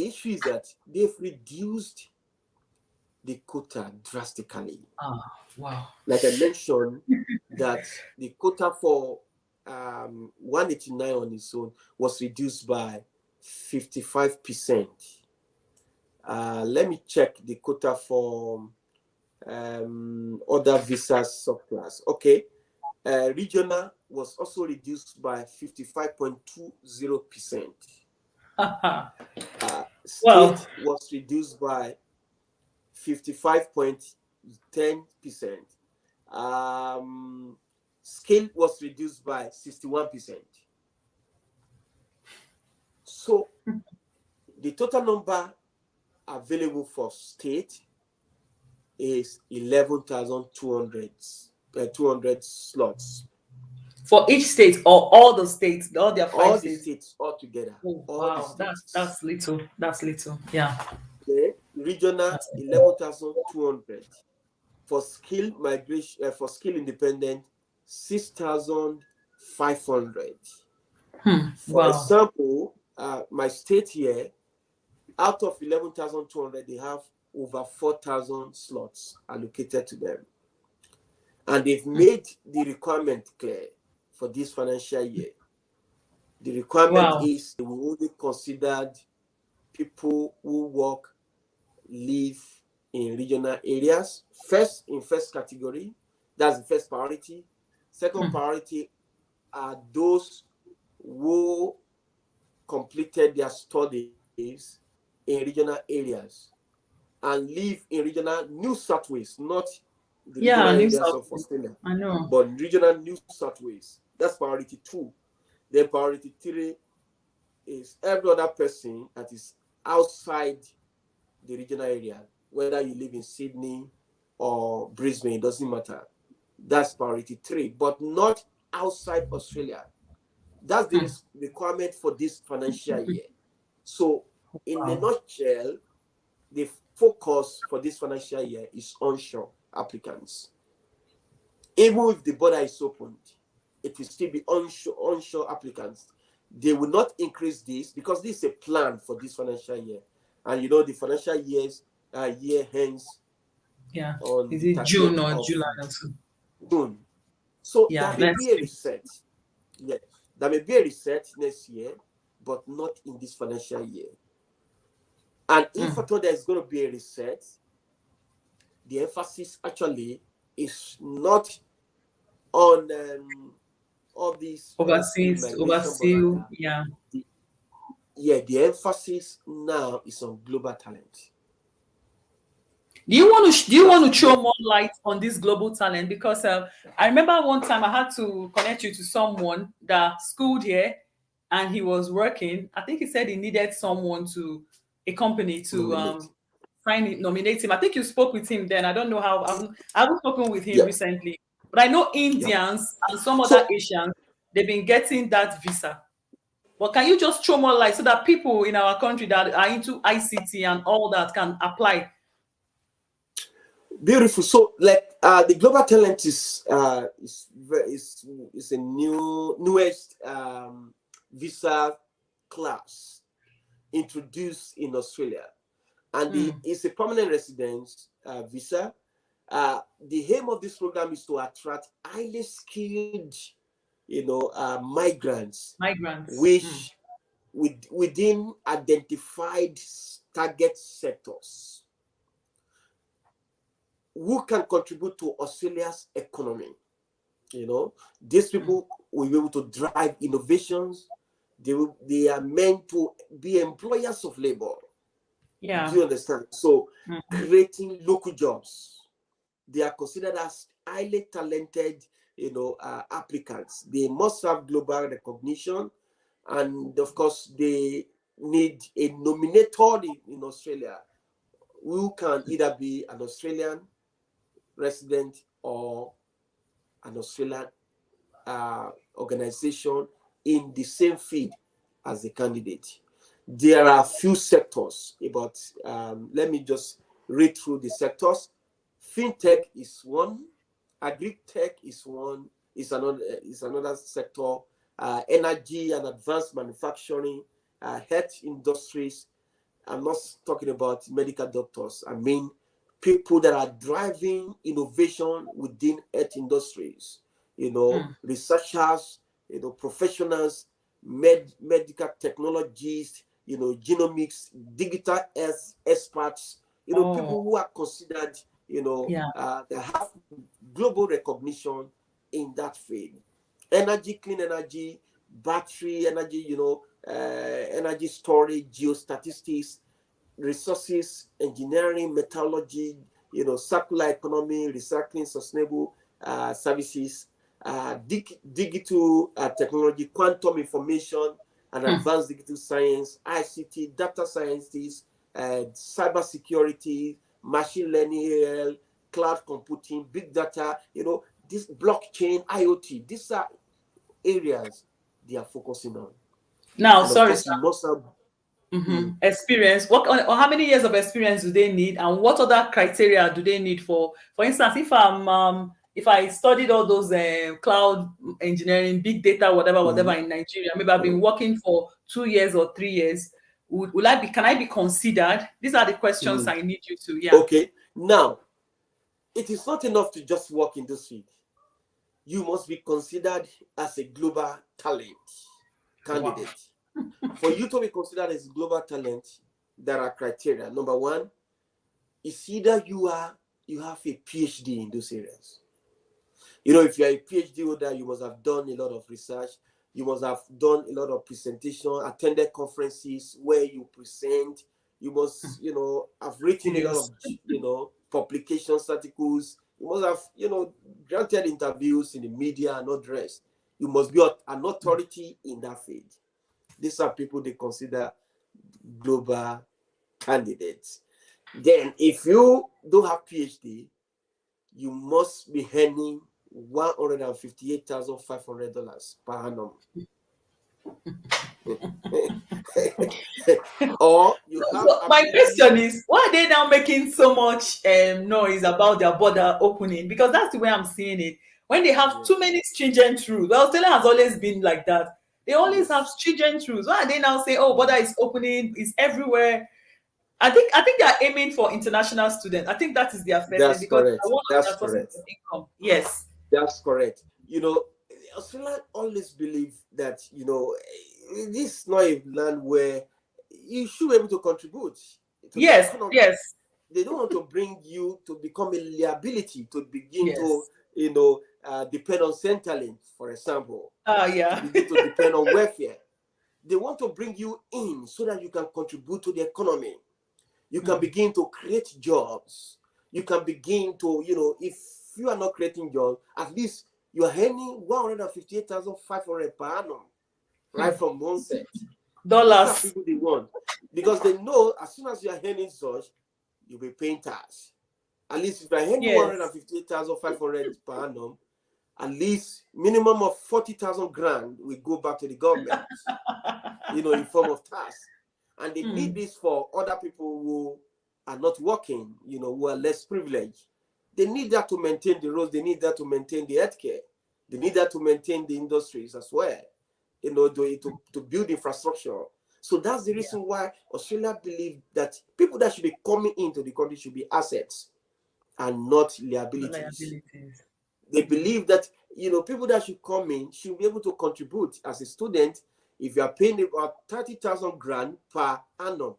issue is that they've reduced the quota drastically. Ah, wow. Like I mentioned, that the quota for 189 on its own was reduced by 55%. Let me check the quota for other visas subclass. Okay, regional was also reduced by 55.20%. Well, State was reduced by 55.10%. Scale was reduced by 61%. So the total number available for state is 11,200 200 slots. for each state or all the states, all their five All the states. states all together. Oh, All the wow, that's states. that's little. That's little. Yeah. Okay. regional 11,200, for skill migration, for skill independent 6,500. For Wow. example, my state here, out of 11,200, they have over 4,000 slots allocated to them. And they've made the requirement clear for this financial year. The requirement Wow. is they will only consider people who work, live in regional areas. First, in first category, that's the first priority. Second priority are those who completed their studies in regional areas and live in regional New South Wales, not the regional Yeah, New areas South of Wales. Australia, I know. but regional New South Wales. That's priority 2. Then priority 3 is every other person that is outside the regional area, whether you live in Sydney or Brisbane, it doesn't matter. That's priority 3, but not outside Australia. That's the requirement for this financial year. So, in a Wow. nutshell, the focus for this financial year is onshore applicants. Even if the border is opened, it will still be onshore applicants. They will not increase this because this is a plan for this financial year. And you know, the financial year ends Yeah. on Is the it June 30th or of July or so? June. So Yeah, there may let's be a see. reset. Yeah, there may be a reset next year, but not in this financial year. And if at all there is going to be a reset, the emphasis actually is not on all these foreign Overseas, migration, but overseas, rather yeah. the emphasis now is on global talent. Do you want That's to the throw more light on this global talent? Because I remember one time I had to connect you to someone that schooled here, and he was working. I think he said he needed someone to a company to nominate. nominate him. I think you spoke with him then. I don't know how. I haven't spoken with him Yeah, recently, but I know yeah. Indians and some other So Asians, they've been getting that visa. But can you just throw more light so that people in our country that are into ICT and all that can apply? beautiful. So like the global talent is a newest visa class introduced in Australia, and it's a permanent residence visa. The aim of this program is to attract highly skilled, migrants, Migrants. which within identified target sectors who can contribute to Australia's economy. These people will be able to drive innovations. They are meant to be employers of labor. Do Yeah. you understand? So creating local jobs. They are considered as highly talented, applicants. They must have global recognition, and of course, they need a nominator in Australia who can either be an Australian resident or an Australian organization in the same field as the candidate. There are a few sectors, but let me just read through the sectors. Fintech is one, agri-tech is another sector, energy and advanced manufacturing, health industries. I'm not talking about medical doctors. I mean people that are driving innovation within health industries, researchers, professionals, medical technologists, genomics, digital health experts, Oh, people who are considered, yeah. that have global recognition in that field. Energy, clean energy, battery energy, energy storage, geostatistics, resources, engineering, metallurgy, circular economy, recycling, sustainable services, digital technology, quantum information, and advanced digital science, ICT, data sciences, cyber security, machine learning, cloud computing, big data, this blockchain, IoT. These are areas they are focusing on. Now, And of sorry, course, sir. you must have. experience, what or how many years of experience do they need, and what other criteria do they need for instance, if I studied all those cloud engineering, big data, whatever in Nigeria, maybe I've been working for 2 years or 3 years, will I be, can I be considered? These are the questions I need you to, yeah. Okay. Now, it is not enough to just work in this field. You must be considered as a global talent Wow. candidate. For you to be considered as a global talent, there are criteria. Number one is either you have a PhD in those areas. If you're a PhD holder, you must have done a lot of research. You must have done a lot of presentation, attended conferences where you present. You must, have written a lot Serious. of, publications, articles. You must have, granted interviews in the media and all the rest. You must be an authority in that field. These are people they consider global candidates. Then, if you don't have PhD, you must be earning $158,500 per annum. Or you have So my ability. question is, why are they now making so much noise about their border opening? Because that's the way I'm seeing it. When they have Yes. too many stringent rules, well, Australia has always been like that. They always have Yes. stringent rules. Why are they now saying, "Oh, border is opening, is everywhere"? I think they are aiming for international students. I think that is their first aim That's because correct. one of That's their sources correct. of income. Yes. That's correct. Australia always believe that, this is not a land where you should be able to contribute to the Yes. economy. Yes. They don't want to bring you to become a liability, to begin to, Yes. depend on Centrelink, for example, to Yeah. begin to depend on welfare. They want to bring you in so that you can contribute to the economy. You can begin to create jobs. You can begin to, if you are not creating jobs, at least you are earning 158,500 per annum, right from one set. These are Dollars. people they want because they know as soon as you are earning such, you'll be paying tax. At least if you are earning Yes. 158,500 per annum, at least minimum of 40,000 grand will go back to the government, in form of tax. And they need this for other people who are not working, who are less privileged. They need that to maintain the roads. They need that to maintain the healthcare. They need that to maintain the industries as well, to build infrastructure. So that's the reason why Australia believes that people that should be coming into the country should be assets and not liabilities. Liabilities. They believe that people that should come in should be able to contribute as a student. If you are paying about 30,000 grand per annum,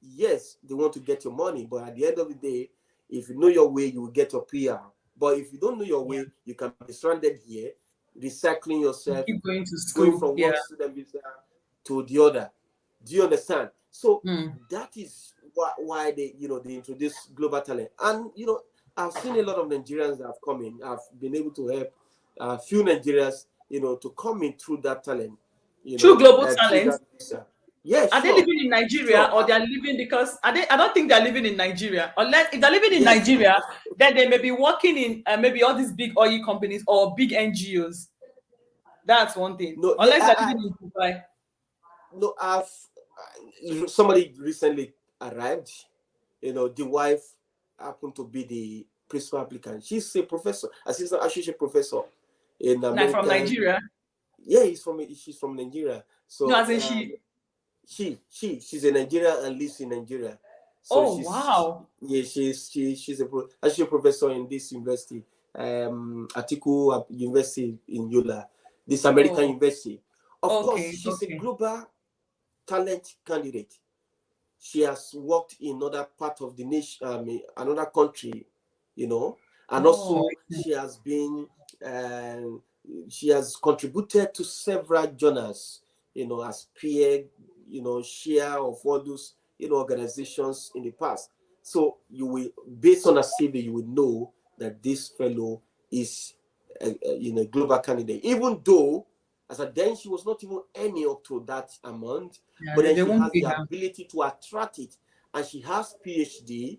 yes, they want to get your money, but at the end of the day, if you know your way, you will get your PR. But if you don't know your Yeah. way, you can be stranded here, recycling You yourself, keep going to going school. from Yeah. one student visa to the other. Do you understand? So that is why they introduce global talent. And I've seen a lot of Nigerians that have come in. I've been able to help a few Nigerians, to come in through that talent, True global through talent. that visa. Yeah, Are they sure, living in Nigeria sure. or they are living because are they? I don't think they're living in Nigeria. Unless if they're living in Yes. Nigeria, then they may be working in maybe all these big oil companies or big NGOs. That's one thing. No, yeah, Unless they're living in Dubai. no, somebody recently arrived. The wife happened to be the principal applicant. She's a professor, associate professor in Now from American. Nigeria. Yeah, she's from Nigeria. No, So as in she. she's a Nigerian and lives in Nigeria. So Oh wow. she's a associate professor in this university, Atiku University in Yola, this American Oh, university. Of course, okay, she's a okay. global talent candidate. She has worked in other part of the nation, another country, and Oh, also uh, she has contributed to several journals, as peer, share of all those, organizations in the past. So you will, based on a CV, you will know that this fellow is a global candidate, even though as a then she was not even earning up to that amount, yeah, but then they she won't has pay the her. ability to attract it, and she has PhD,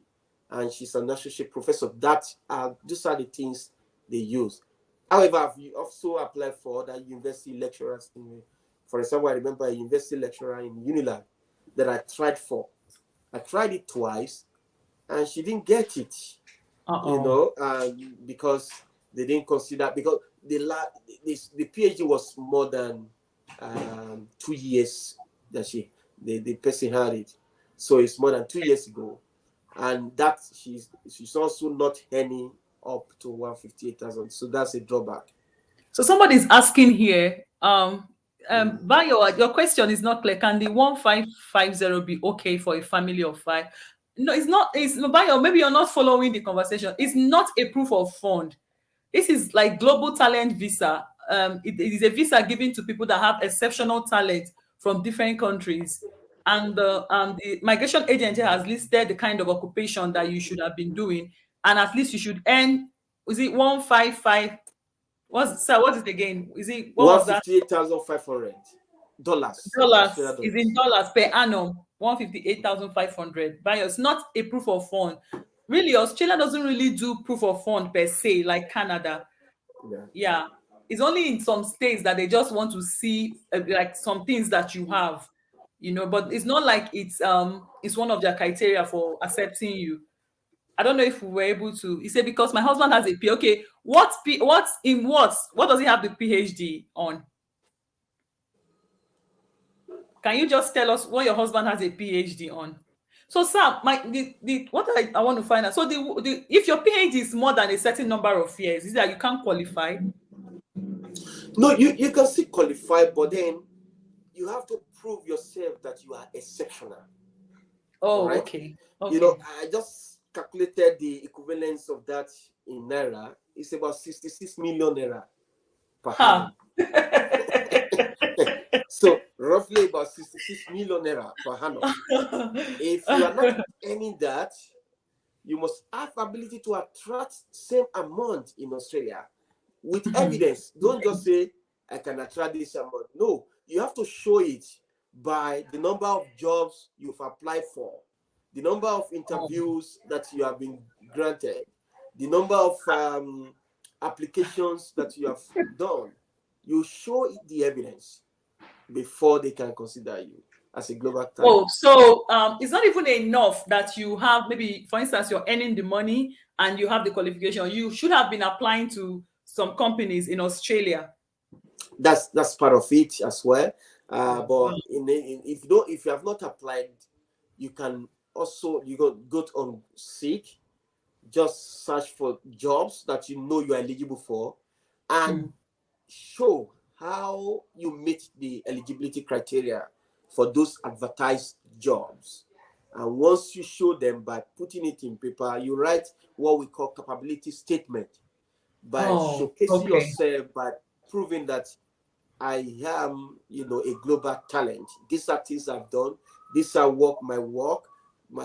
and she's an associate professor. These are the things they use. However, I've also applied for other university lecturers. For example, I remember a university lecturer in Unilag. that I tried for. I tried it twice, and she didn't get it. Uh-oh. Because they didn't consider, because the PhD was more than 2 years that the person had it, so it's more than 2 years ago, and that she's also not earning up to 158,000, so that's a drawback. So somebody's asking here, Mm. by your question is not clear. Can the 1550 be okay for a family of five? No, it's not. It's Bayo, maybe you're not following the conversation. It's not a proof of fund. This is like global talent visa. It is a visa given to people that have exceptional talent from different countries. And the migration agency has listed the kind of occupation that you should have been doing, and at least you should earn. Is it 155? What is it again? Is it what was that? 158,500 dollars, Dollars Australian is in dollars. dollars per annum, 158,500. But it's not a proof of fund. Really, Australia doesn't really do proof of fund per se, like Canada. Yeah. Yeah, it's only in some states that they just want to see like some things that you have, but it's not like it's one of their criteria for accepting you. I don't know if we were able to. He said because my husband has a P. Okay, what does he have the PhD on? Can you just tell us what your husband has a PhD on? So, Sam, what I want to find out. So, if your PhD is more than a certain number of years, is that you can't qualify? No, you can still qualify, but then you have to prove yourself that you are exceptional. All Oh, right. okay. Okay. I just calculated the equivalence of that in naira. It's about 66 million naira per Ha. annum. So roughly about 66 million naira per annum. If you are not earning that, you must have ability to attract same amount in Australia with evidence. Don't just say I can attract this amount. No, you have to show it by the number of jobs you've applied for, the number of Oh. interviews that you have been granted, the number of applications that you have done. You show the evidence before they can consider you as a global Oh, talent. so it's not even enough that you have maybe, for instance, you're earning the money and you have the qualification. You should have been applying to some companies in Australia. That's part of it as well. Wow. But if you have not applied, you can also go on Seek, just search for jobs that you know you are eligible for, and Mm. show how you meet the eligibility criteria for those advertised jobs. And once you show them by putting it in paper, you write what we call capability statement by Oh, showcasing okay. yourself, by proving that I am, a global talent. These are things I've done. These are work, my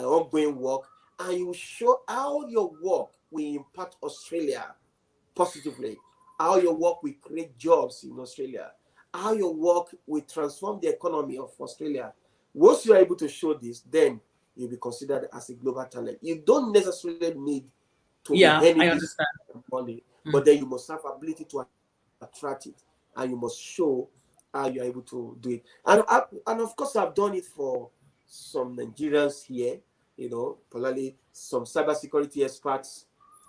ongoing work, and you show how your work will impact Australia positively, how your work will create jobs in Australia, how your work will transform the economy of Australia. Once you are able to show this, then you'll be considered as a global talent. You don't necessarily need to be Yeah, I earning this understand. money, Mm. but then you must have ability to attract it, and you must show how you're able to do it. And of course, I've done it for some Nigerians here, probably some cybersecurity experts.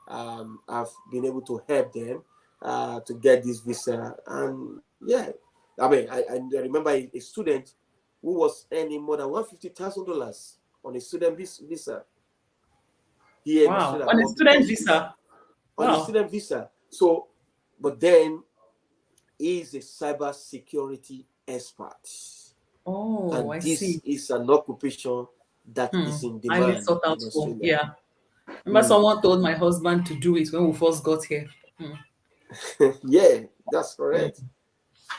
I've been able to help them to get this visa. And yeah, I mean, I remember a student who was earning more than $150,000 on a student visa here in Wow. Australia, On a but student because he's visa. on a Wow. student visa. So, but then he's a cyber security expert. Oh, And I this see. is an occupation that is in Highly demand sought out in for. Australia. Yeah. Remember, Mm. someone told my husband to do it when we first got here. Mm. Yeah, that's Mm. correct.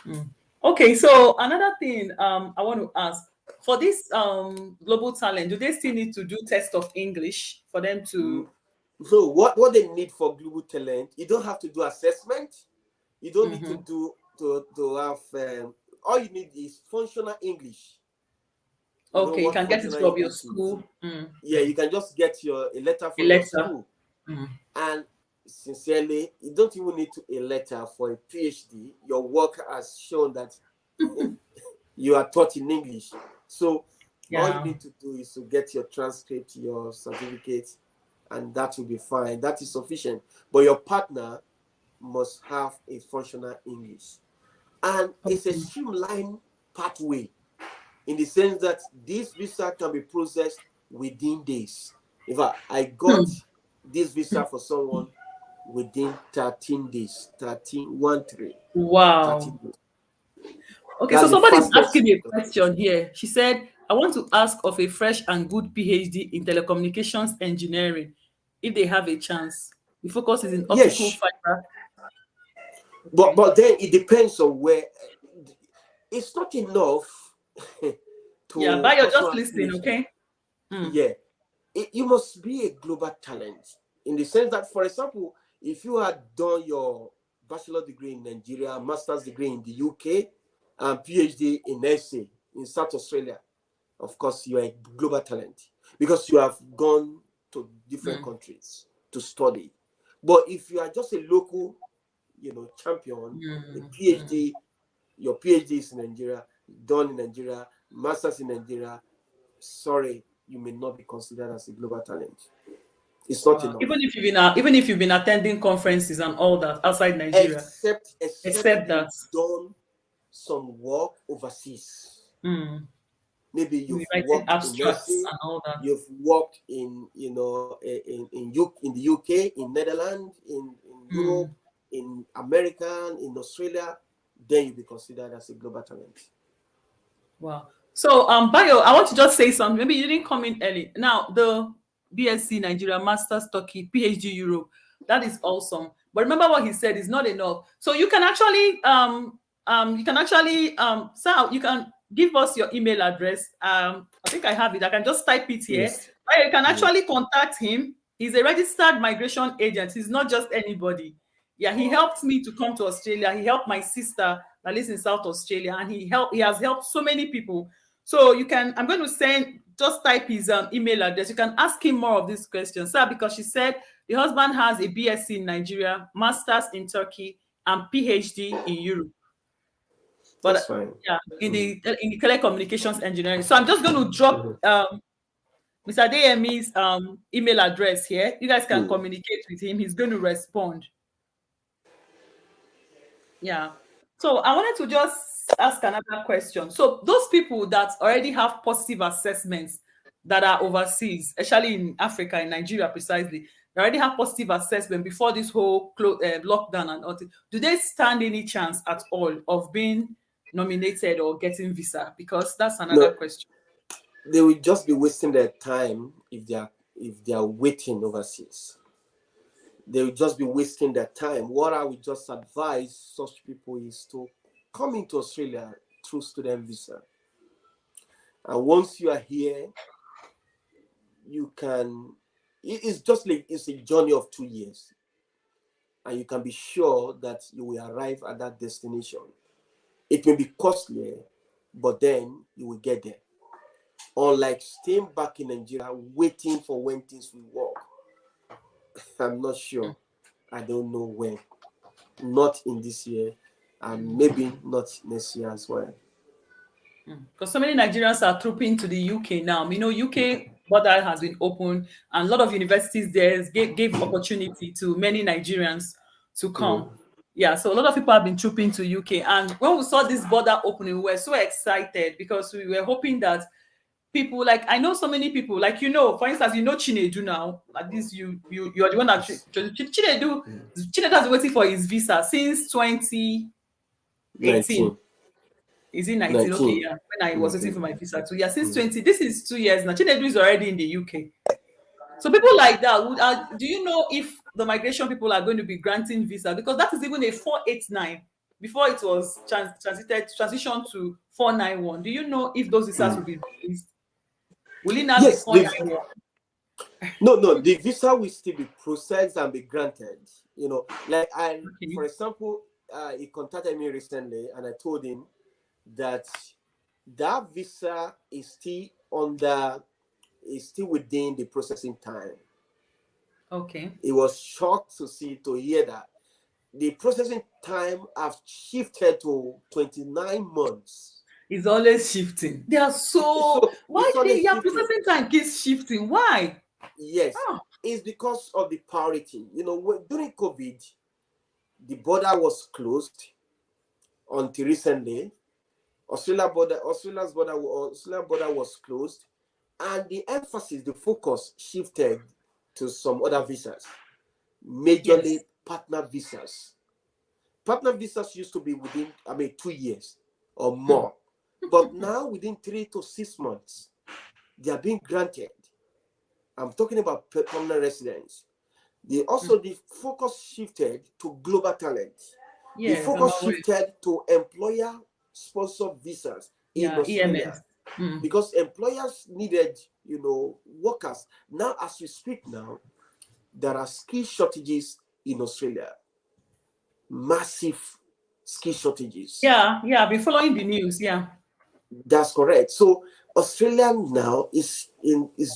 Mm. Okay, so another thing I want to ask for this global talent, do they still need to do test of English for them Mm. to? So what they need for global talent, you don't have to do assessment. You don't need to Mhm. do to have all you need is functional English. You know Okay, you what can get it functional from your English is? school. Yeah, you can just get a letter A from your letter. school. Mm. And sincerely, you don't even need a letter for a PhD. Your work has shown that you are taught in English. So All you Yeah. need to do is to get your transcript, your certificate, and that will be fine. That is sufficient. But your partner must have a functional English. And it's a Okay. streamlined pathway in the sense that this visa can be processed within days. In fact, I got Hmm. this visa for someone within 13 days, 13, 1 3, 13 Wow. days. Okay, so That's the somebody is fastest asking we me a can do. question here. She said, I want to ask of a fresh and good PhD in telecommunications engineering if they have a chance. The focus is in optical Yes, fiber. but Okay. then it depends on where. It's not enough Yeah, to Bayo, also just have listen, PhD. okay? Hmm. Yeah, you must be a global talent in the sense that, for example, if you had done your bachelor degree in Nigeria, master's degree in the UK, and PhD in SA in South Australia, of course, you are a global talent because you have gone to different Hmm. countries to study. But if you are just a local, champion, a Hmm. Hmm. PhD, your PhD is in Nigeria, done in Nigeria, master's in Nigeria, sorry, you may not be considered as a global talent. It's not Wow. enough. Even if you've been attending conferences and all that outside Nigeria, Except except that. you've done some work overseas. Hmm. Maybe You'll be you've writing worked in abstracts SA, and all that. you've worked in in the UK, in Netherlands, in Europe, Hmm. in America, in Australia, then you'll be considered as a global talent. Wow. So, Bayo, I want to just say something. Maybe you didn't come in early. Now, the BSc Nigeria, Masters Turkey, PhD Europe, that is awesome. But remember what he said is not enough. So you can actually so you can give us your email address. I think I have it. I can just type it here. Yes. Or you can Yes. actually contact him. He's a registered migration agent. He's not just anybody. Yeah, he helped me to come to Australia. He helped my sister that lives in South Australia, and he has helped so many people. So you can, I'm going to send, just type his email address. You can ask him more of these questions, sir, because she said the husband has a BSc in Nigeria, masters in Turkey, and PhD in Europe. That's But fine. yeah, Mhm. in the telecommunications engineering. So I'm just going to drop Mhm. Mr. Deyemi's email address here. You guys can Mhm. communicate with him. He's going to respond. Yeah. So I wanted to just ask another question. So those people that already have positive assessments that are overseas, especially in Africa, in Nigeria precisely, they already have positive assessment before this whole lockdown and all. Do they stand any chance at all of being nominated or getting visa? Because that's another No, question. they will just be wasting their time if they are waiting overseas. They will just be wasting their time. What I would just advise such people is to come into Australia through student visa. And once you are here, you can. It's just like it's a journey of 2 years, and you can be sure that you will arrive at that destination. It may be costly, but then you will get there. Unlike staying back in Nigeria waiting for when things will work, I'm not sure. I don't know when. Not in this year, and maybe not next year as well. Because so many Nigerians are trooping to the UK now. You know, UK border has been open, and a lot of universities there gave opportunity to many Nigerians to come. Mm. Yeah, so a lot of people have been trooping to UK. And when we saw this border opening, we were so excited because we were hoping that people, like, I know so many people, like, for instance, Chinedu now. At least you're the one that Yes. Mm. Chinedu has been waiting for his visa since 2018. 19. Is it 19? Okay, 19. yeah. When I was waiting for my Mhm. visa too. Yeah, since Mm. 20. This is 2 years now. Chinedu is already in the UK. So people like that, do you know if the migration people are going to be granting visa? Because that is even a 489 before it was transitioned to 491. Do you know if those visas will Mm. be released? Will it not be Yes, 491? no, the visa will still be processed and be granted. Like for Okay. example, he contacted me recently, and I told him that that visa is still within the processing time. Okay. He was shocked to hear that the processing time have shifted to 29 months. It's always shifting. They are so, So why it's always their shifting. processing time keeps shifting? Why? Yes, Oh, it's because of the priority. During COVID, the border was closed until recently. Australian border was closed, and the emphasis, the focus shifted to some other visas, majorly yes. partner visas. Partner visas used to be within, 2 years or Hmm. more, but now within 3 to 6 months, they are being granted. I'm talking about permanent residents. The focus shifted to global talent. The Yes, I'm focus aware. shifted to employer sponsored visas in Yeah, Australia EMS. Hmm. because employers needed, workers. Now, as we speak now, there are skill shortages in Australia, massive skill shortages. Yeah, yeah, I've been following the news. Yeah. That's correct. So Australia now is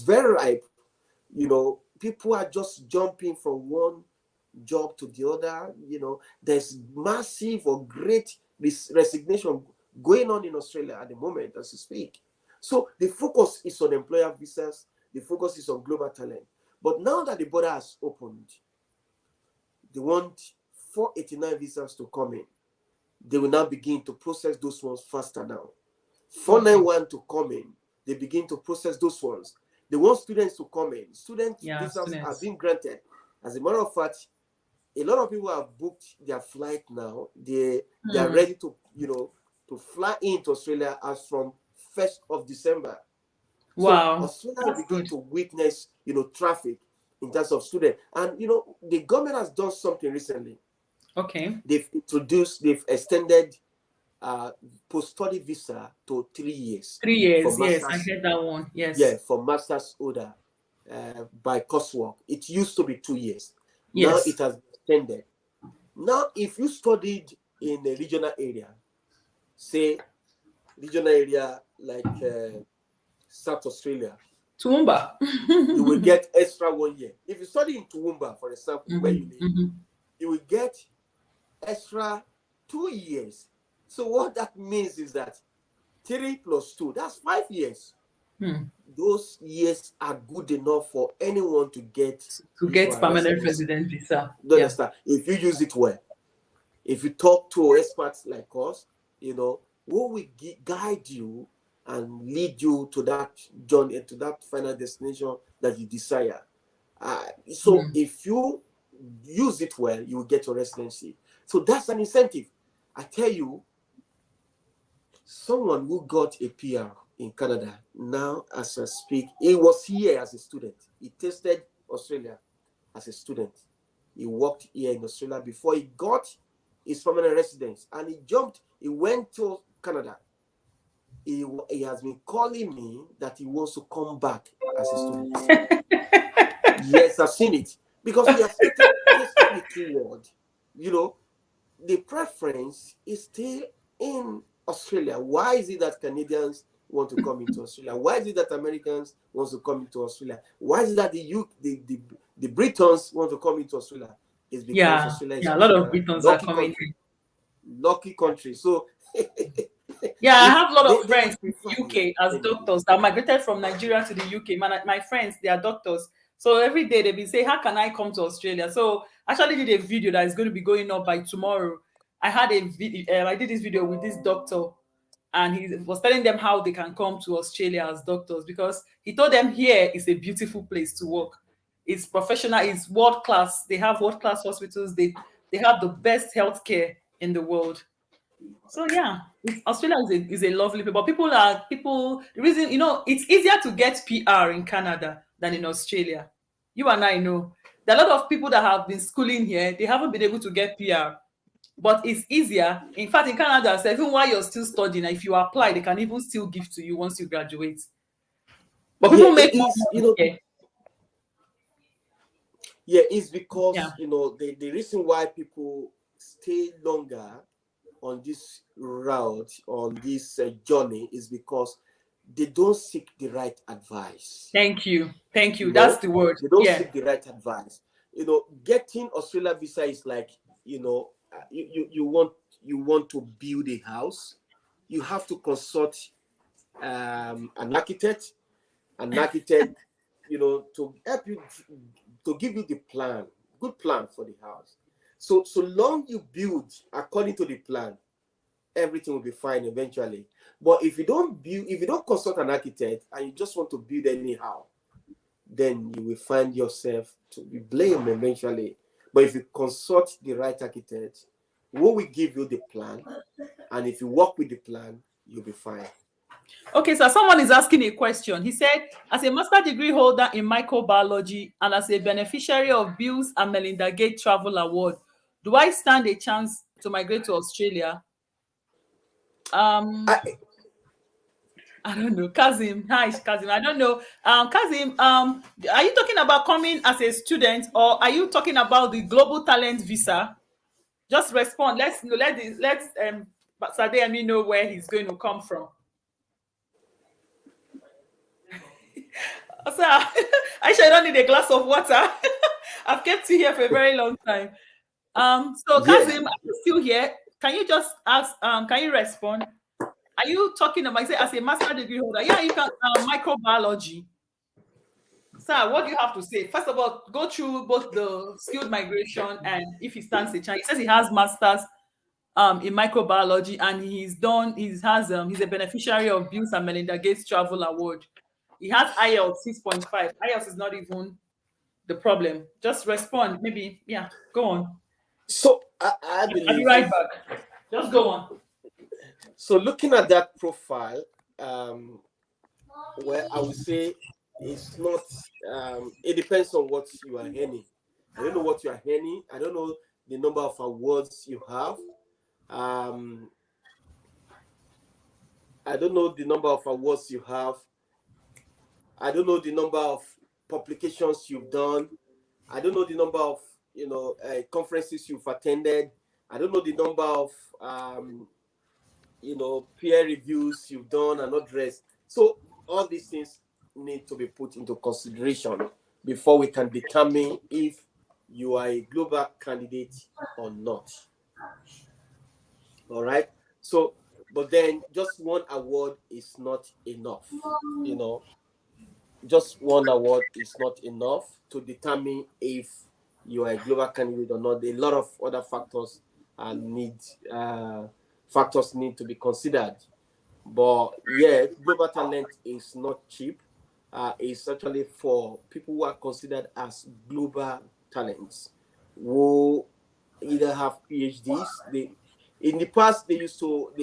very ripe. People are just jumping from one job to the other. There's massive or great resignation going on in Australia at the moment as we speak. So the focus is on employer visas, the focus is on global talent. But now that the border has opened, they want 489 visas to come in. They will now begin to process those ones faster now. Okay. 491 to come in, they begin to process those ones. They want students to come in. Student Yeah, visas are students. being granted. As a matter of fact, a lot of people have booked their flight now. They are Hmm. ready to to fly into Australia as from 1st of December. So Wow, Australia will that's begin good. to witness traffic in terms of students. And the government has done something recently. Okay. They've extended uh, post-study visa to 3 years 3 years. for Yes, I masters. heard that one. Yeah, Yes. for masters order by coursework. It used to be 2 years. Now it Yes. has been extended. Now, if you studied in a regional area, say regional area like South Australia, Toowoomba. you will get extra 1 year. If you study in Toowoomba, for example, where you Mhm, live, mhm. you will get extra 2 years. So what that means is that 3 plus 2, that's 5 years. Hmm. Those years are good enough for anyone to get To get visual permanent residency. resident visa. Do you Yeah. understand? If you use it well, if you talk to experts like us, who will guide you and lead you to that journey, to that final destination that you desire. So Hmm. if you use it well, you will get your residency. So that's an incentive. I tell you, someone who got a PR in Canada, now as I speak, he was here as a student. He tasted Australia as a student. He worked here in Australia before he got his permanent residence, and he went to Canada. He has been calling me that he wants to come back as a student. Yes, I've seen it because he has tasted the two words. You know, the preference is still in Australia. Why is it that Canadians want to come into Australia? Why is it that Americans want to come into Australia? Why is it that the Britons want to come into Australia? It's because Yeah. Australia is Yeah. A lot considered of a Britons are lucky coming country. in. Lucky country. So Yeah, I it's have a lot of they friends have in preferred the it UK as anyway. doctors that migrated from Nigeria to the UK. My friends, they are doctors. So every day they be say, how can I come to Australia? So I actually did a video that is going to be going up by tomorrow. I had a video, I did this video with this doctor, and he was telling them how they can come to Australia as doctors because he told them here is a beautiful place to work. It's professional, it's world class. They have world class hospitals. They have the best healthcare in the world. So yeah, Australia is a lovely place, but people. The reason it's easier to get PR in Canada than in Australia. You and I know there are a lot of people that have been schooling here. They haven't been able to get PR, but it's easier. In fact, in Canada, so even while you're still studying, if you apply, they can even still give to you once you graduate. But Yeah, people make it more is. money here. Yeah, it's Yeah. because the reason why people stay longer on this route, on this journey, is because they don't seek the right advice. Thank you. Thank You you. That's know, the word. they don't Yeah. seek the right advice. Getting Australia visa is like, you want to build a house. you have to consult an architect, an architect, to help you, to give you the plan, good plan for the house. So long you build according to the plan, everything will be fine eventually. But if you don't consult an architect and you just want to build anyhow, then you will find yourself to be blamed eventually. But if you consult the right architect, who will give you the plan, and if you work with the plan, you'll be fine. Okay, so someone is asking a question. He said, as a master degree holder in microbiology and as a beneficiary of Bills and Melinda Gates Travel Award, do I stand a chance to migrate to Australia? Um, I, I don't know. Kazim, hi Kazim. I don't know. Kazim, are you talking about coming as a student or are you talking about the global talent visa? Just respond. Let's know. Let's Sademi know where he's going to come from. So, Aisha, I don't need a glass of water. I've kept you here for a very long time. So yeah. Kazim, are you still here? Can you just ask? Can you respond? Are you talking about, say, as a master degree holder? Yeah, you can. Microbiology. Sir, what do you have to say? First of all, go through both the skilled migration and if he stands a chance. He says he has masters in microbiology and he's a beneficiary of Bills and Melinda Gates Travel Award. He has IELTS 6.5. IELTS is not even the problem. Just respond. Maybe, yeah, go on. So I I'll be believe right back. Just go on. so. Looking at that profile, well, I would say it's not. It depends on what you are earning. I don't know what you are earning. I don't know the number of awards you have. Um, I don't know the number of awards you have. I don't know the number of publications you've done. I don't know the number of conferences you've attended. I don't know the number of peer reviews you've done and not rest. So all these things need to be put into consideration before we can determine if you are a global candidate or not. All right. So, but then just one award is not enough. You know, just one award is not enough to determine if you are a global candidate or not. A lot of other need uh, factors need to be considered. But yeah, global talent is not cheap. It's actually for people who are considered as global talents, who either have PhDs. In the past they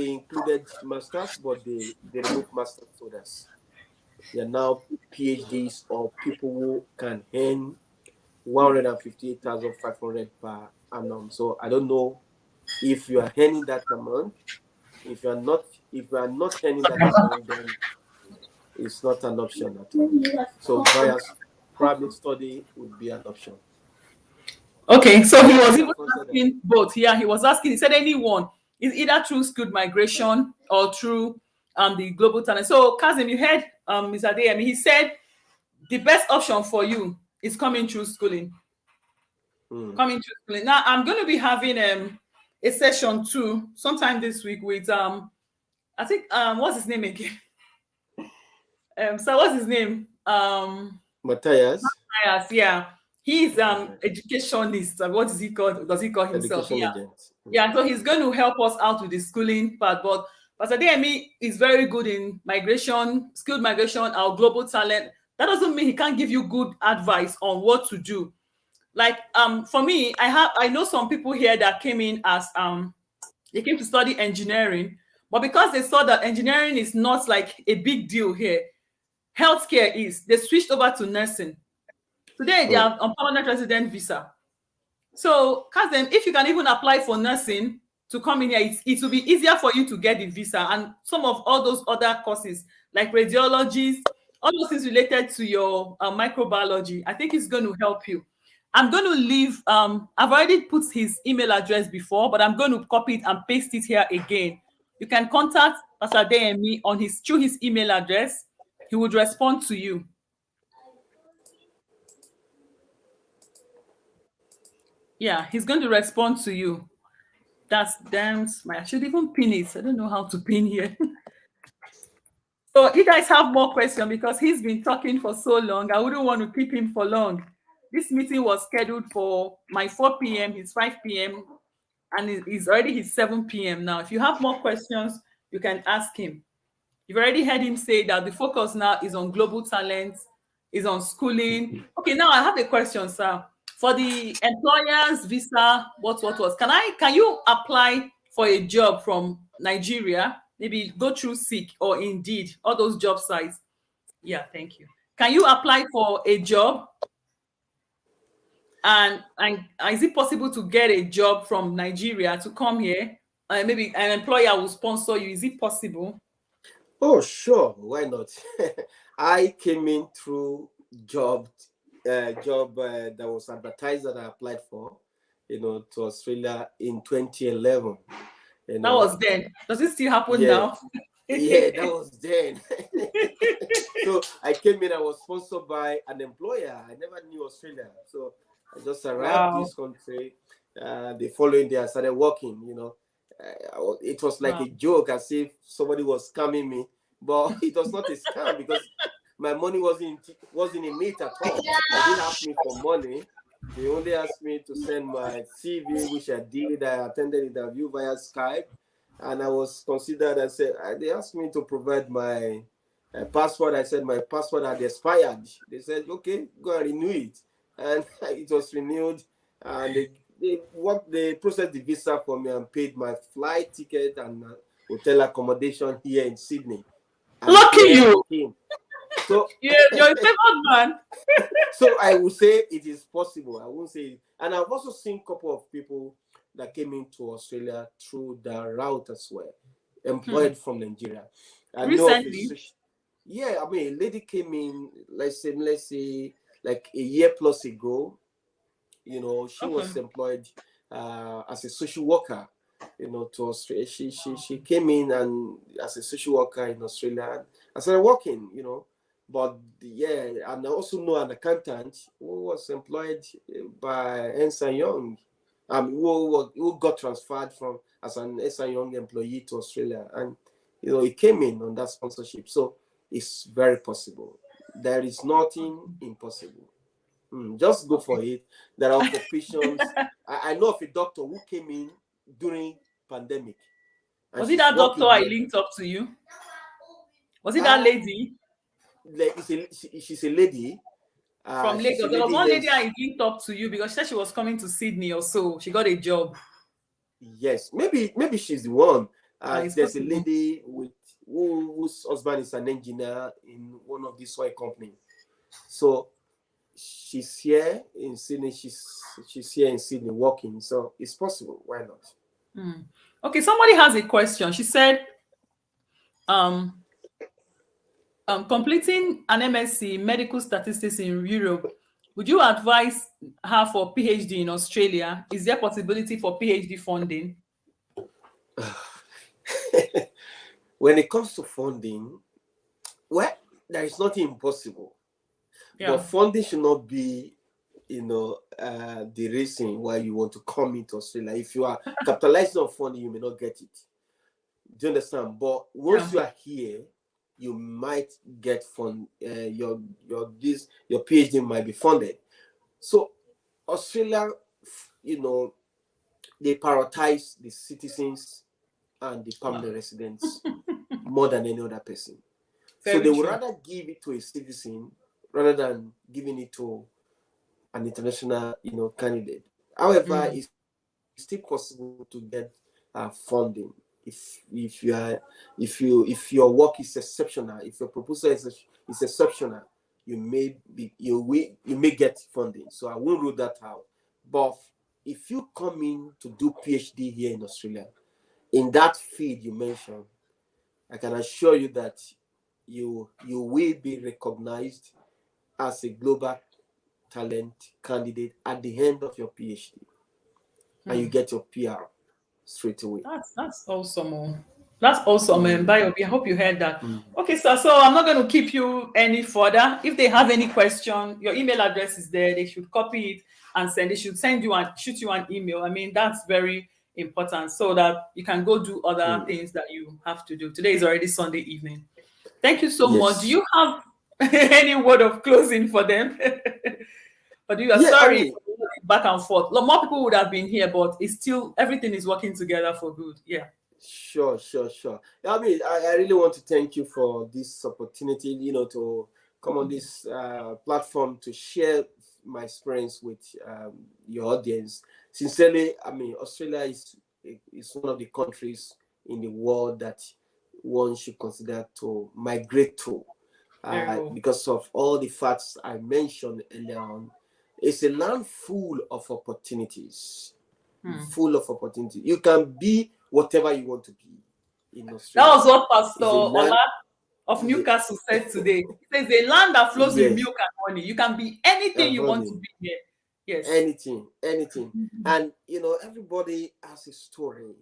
included masters, but they removed masters holders. They are now PhDs or people who can earn 158,500 per annum. So I don't know if you are earning that amount. If you are not earning that amount, then it's not an option at all. So via private study would be an option. Okay, so I he hope was I even have answered that. asking both. Yeah, he was asking, he said anyone is either through skilled migration or through the global talent. So Kazim, you heard Mr. Adeyemi, he said the best option for you is coming through schooling. Hmm. Coming through schooling. Now I'm going to be having a session too sometime this week with I think what's his name again? So what's his name? Matthias, Yes, yeah. He's all right. educationist. What is he called? Does he call himself? Education Yeah. agent. Yeah, so he's going to help us out with the schooling part. But Pastor DME is very good in migration, skilled migration, our global talent. That doesn't mean he can't give you good advice on what to do. Like for me, I know some people here that came in as they came to study engineering, but because they saw that engineering is not like a big deal here, healthcare is, they switched over to nursing. Today they Hmm. are on permanent resident visa. So, Kazem, if you can even apply for nursing to come in here, it will be easier for you to get the visa. And some of all those other courses, like radiologies, all those things related to your microbiology, I think it's going to help you. I'm going to leave, I've already put his email address before, but I'm going to copy it and paste it here again. You can contact Pastor Deyemi on through his email address. He would respond to you. Yeah, he's going to respond to you. That's damn smart. I should even pin it. I don't know how to pin here. So you guys have more questions because he's been talking for so long. I wouldn't want to keep him for long. This meeting was scheduled for my 4 p.m. It's 5 p.m. and it's already his 7 p.m. now. If you have more questions, you can ask him. You've already heard him say that the focus now is on global talent, is on schooling. Okay, now I have a question, sir. For the employer's visa, what? Can you apply for a job from Nigeria? Maybe go through Seek or Indeed, all those job sites. Yeah, thank you. Can you apply for a job and is it possible to get a job from Nigeria to come here? Maybe an employer will sponsor you. Is it possible? Oh, sure. Why not? I came in through that was advertised that I applied for, to Australia in 2011. You That know, was then. Does it still happen yeah, now? yeah, that was then. So I came in. I was sponsored by an employer. I never knew Australia, so I just arrived Wow. this country. The following day, I started working. It was like Wow. a joke, as if somebody was scamming me, but it was not a scam because my money wasn't in it at all. They didn't ask me for money. They only asked me to send my CV, which I did. I attended the interview via Skype, and I was considered. I said they asked me to provide my passport. I said my passport had expired. They said, okay, go and renew it, and it was renewed. And they processed the visa for me and paid my flight ticket and hotel accommodation here in Sydney. And Lucky here I you. came. So, You're a favored man. so I will say it is possible. I won't say, and I've also seen a couple of people that came into Australia through the route as well, Hmm. employed from Nigeria. I know of a Recently. yeah. I mean, a lady came in, let's say, like a year plus ago. She Okay. was employed as a social worker. To Australia, she came in and as a social worker in Australia, and I started working. But yeah, and I also know an accountant who was employed by Ensign Young, who got transferred from as an Ensign Young employee to Australia, and he came in on that sponsorship. So it's very possible. There is nothing impossible. Just go Okay. for it. There are occupations. I know of a doctor who came in during pandemic, and Was it she's that doctor working I here. linked up to you? Was it that Uh, lady she's a lady. from She's a Lagos? There was lady. one lady Yes, I linked up to you because she said she was coming to Sydney or so. She got a job. yes. Maybe she's the one. It's There's a possible. lady whose husband is an engineer in one of these oil companies. So she's here in Sydney. She's here in Sydney working. So it's possible. Why not? Hmm. Okay, somebody has a question. She said, um, completing an MSc medical statistics in Europe, would you advise her for PhD in Australia? Is there possibility for PhD funding? When it comes to funding, well, there is nothing impossible, but Yeah. funding should not be, the reason why you want to come into Australia. If you are capitalizing on funding, you may not get it. Do you understand? But once Yeah. you are here, you might get fund. Your PhD might be funded. So Australia, you know, they prioritize the citizens and the Wow. permanent residents more than any other person. So Very they would true. rather give it to a citizen rather than giving it to an international, candidate. However, Mm. it's still possible to get funding if you are if your work is exceptional, if your proposal is exceptional, you may get funding. So I won't rule that out. But if you come in to do PhD here in Australia in that field you mentioned, I can assure you that you will be recognized as a global talent candidate at the end of your PhD, and you Mm. get your PR straight away. That's awesome. Oh. That's awesome, and Mm, Bayobi, I hope you heard that. mm. Okay, so I'm not going to keep you any further. If they have any question, your email address is there. They should copy it and send. They should send you and shoot you an email. I mean, that's very important so that you can go do other Mm. things that you have to do. Today is already Sunday evening. Thank you so much. Do Yes. you have any word of closing for them? But you are Yeah, I sorry, mean, back and forth. More people would have been here, but it's still everything is working together for good. Yeah. sure, sure, sure. I mean, I really want to thank you for this opportunity, to come on this platform to share my experience with your audience. Sincerely, I mean, Australia is one of the countries in the world that one should consider to migrate to, Very well. because of all the facts I mentioned earlier on. It's a land full of opportunities, Hmm. full of opportunity. You can be whatever you want to be in That Australia. was what Pastor It's a land, Ola of yeah, Newcastle said today. He says a land that flows with yes, milk and honey. You can be anything you want to honey, be here. Yes. anything. And everybody has a story.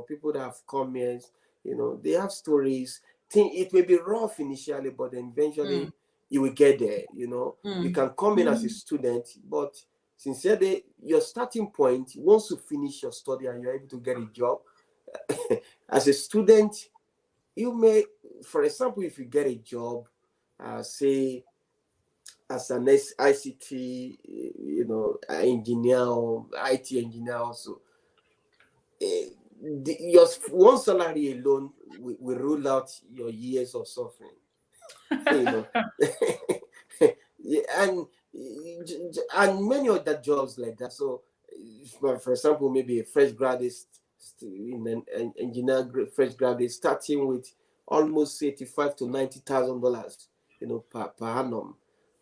People that have come here, they have stories. It may be rough initially, but then Mm, eventually you will get there. You mm. can come in as a student, but sincerely, your starting point, once you finish your study and you're able to get a job as a student, you may, for example, if you get a job, say as an ICT, engineer or IT engineer, also, your one salary alone will rule out your years of suffering. you know, Yeah, and many other jobs like that. So, for example, maybe a fresh graduate in an engineer, fresh graduate starting with almost 85 to $90,000, per annum.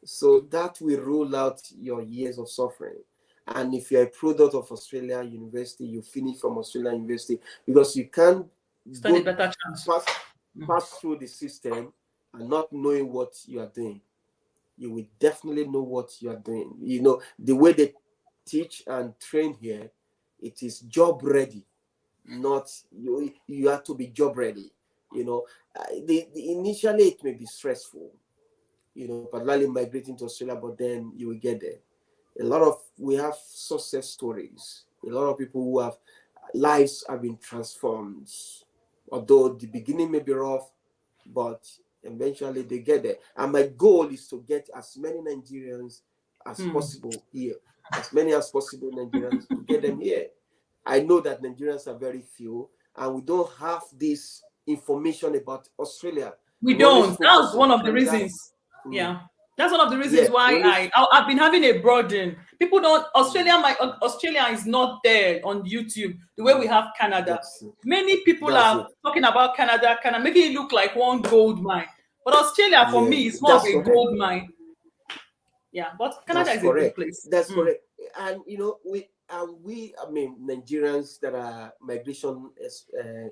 So that will rule out your years of suffering. And if you're a product of Australia University, you finish from Australia University, because you can't Stand a go better chance. pass Mm. pass through the system and not knowing what you are doing. You will definitely know what you are doing. The way they teach and train here, it is job ready, not you. You have to be job ready. Initially it may be stressful, particularly migrating to Australia, but then you will get there. We have success stories. A lot of people who have lives have been transformed. Although the beginning may be rough, but eventually they get there. And my goal is to get as many Nigerians as Mm. possible here, as many as possible Nigerians to get them here. I know that Nigerians are very few, and we don't have this information about Australia. We We always don't. focus That's on one of the Canada. reasons. Mm, Yeah. That's one of the yeah, reasons why we only I've been having a burden. People don't mm, Australia is not there on YouTube the way we mm, have Canada. that's it. Many people That's are it. talking about Canada, making it look like one gold mine. But Australia for Yeah, me is more of that's a correct. gold mine. Yeah, but Canada That's is a good correct. place. That's Mm. correct. And I mean, Nigerians that are migration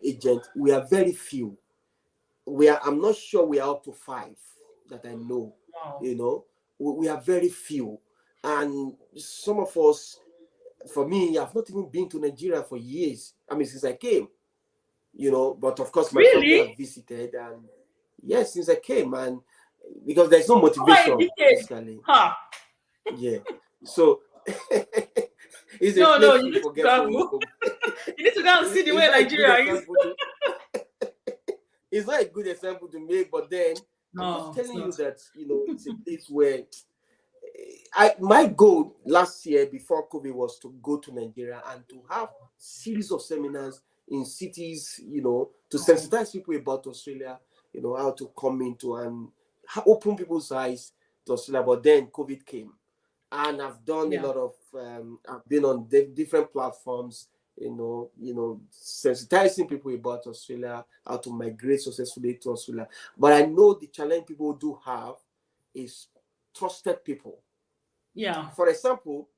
agent, we are very few. I'm not sure we are up to five that I know. Wow. We are very few, and some of us, for me, I've not even been to Nigeria for years. I mean, since I came. But of course my family Really? have visited, and yes, since I came, and because there's no Over a motivation decade. basically. Huh. Yeah. So it's a No, place you you need to forget travel. to. You need to go and see the It's way not a good Nigeria is. example to. It's not a good example to make, but then I'm just No, it's telling not. you that it's a place where my goal last year before COVID was to go to Nigeria and to have series of seminars in cities, to Oh, sensitize people about Australia, how to come into and open people's eyes to Australia. But then COVID came, and I've done a yeah. lot of. I've been on different platforms, sensitizing people about Australia, how to migrate successfully to Australia. But I know the challenge people do have is trusted people. Yeah. For example,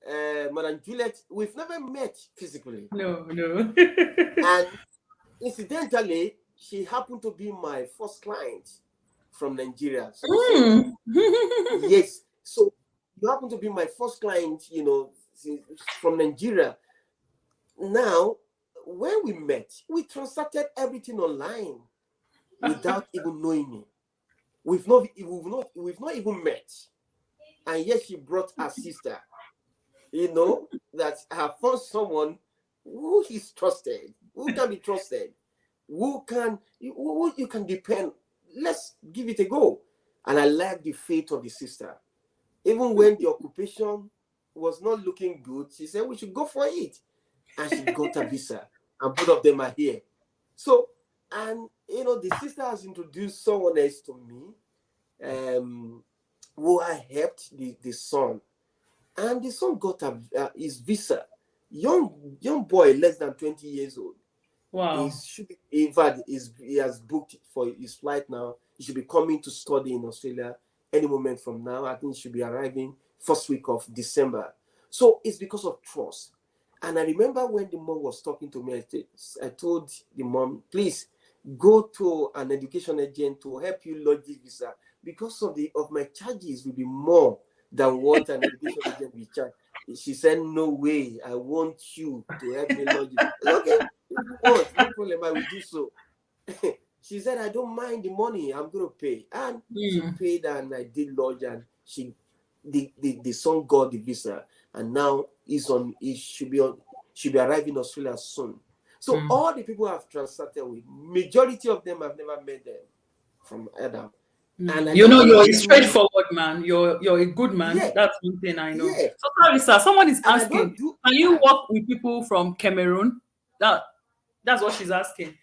Madam Juliet, we've never met physically, No, no. and incidentally, she happened to be my first client from Nigeria. So recently, Mm. yes. So you happen to be my first client, from Nigeria. Now, when we met, we transacted everything online without even knowing me. We've not even met, and yet she brought her sister. That I have found someone. who is trusted, who can be trusted, who you can depend. Let's give it a go. And I like the faith of the sister. Even when the occupation was not looking good, she said we should go for it. And she got a visa. And both of them are here. So, and the sister has introduced someone else to me, who I helped the son. And the son got his visa. Young boy, less than 20 years old. Wow. In fact, he has booked for his flight now. He should be coming to study in Australia any moment from now. I think he should be arriving first week of December. So it's because of trust. And I remember when the mom was talking to me, I told the mom, please go to an education agent to help you lodge this visa, because of my charges will be more than what an education agent will charge. She said, no way, I want you to help me lodge it. Okay, if you want, no problem, I will do so. She said, I don't mind the money, I'm going to pay. And she paid, and I did lodge, and the son got the visa, and now he should be arriving in Australia soon. So all the people I've transacted with, majority of them I've never met them from Adam. And you're a straightforward man. You're a good man. Yeah. That's one thing I know. Yeah. So sorry, sir. Someone is asking, can you work with people from Cameroon? That's what she's asking.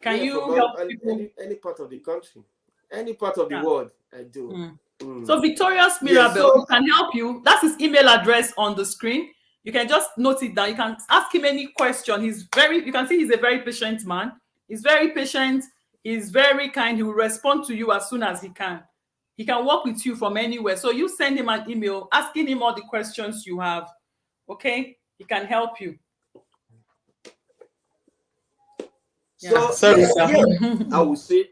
Can you help people? Any part of the country, any part of the world, I do. So Victorious Mirabel can help you. That's his email address on the screen. You can just note it down. You can ask him any question. You can see he's a very patient man. He's very patient. He's very kind. He will respond to you as soon as he can. He can work with you from anywhere. So you send him an email asking him all the questions you have. Okay? He can help you. So, sorry, I would say,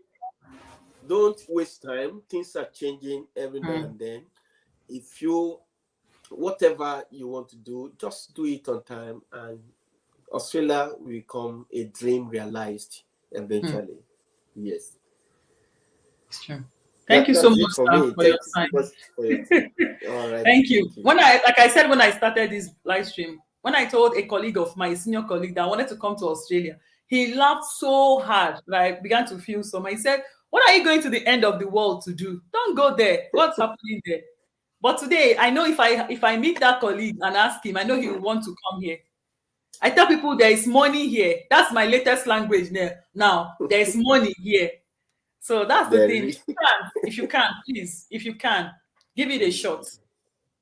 don't waste time. Things are changing every now and then. If whatever you want to do, just do it on time, and Australia will become a dream realized eventually. Yes. It's true. Thank you so much for your time. All right. Thank you. When I said when I started this live stream, when I told a colleague of my senior colleague that I wanted to come to Australia, he laughed so hard that I began to feel some. I said, what are you going to the end of the world to do? Don't go there. What's happening there? But today, I know if I meet that colleague and ask him, I know he will want to come here. I tell people there is money here. That's my latest language now. There is money here. So that's the thing. If you can, please, if you can, give it a shot.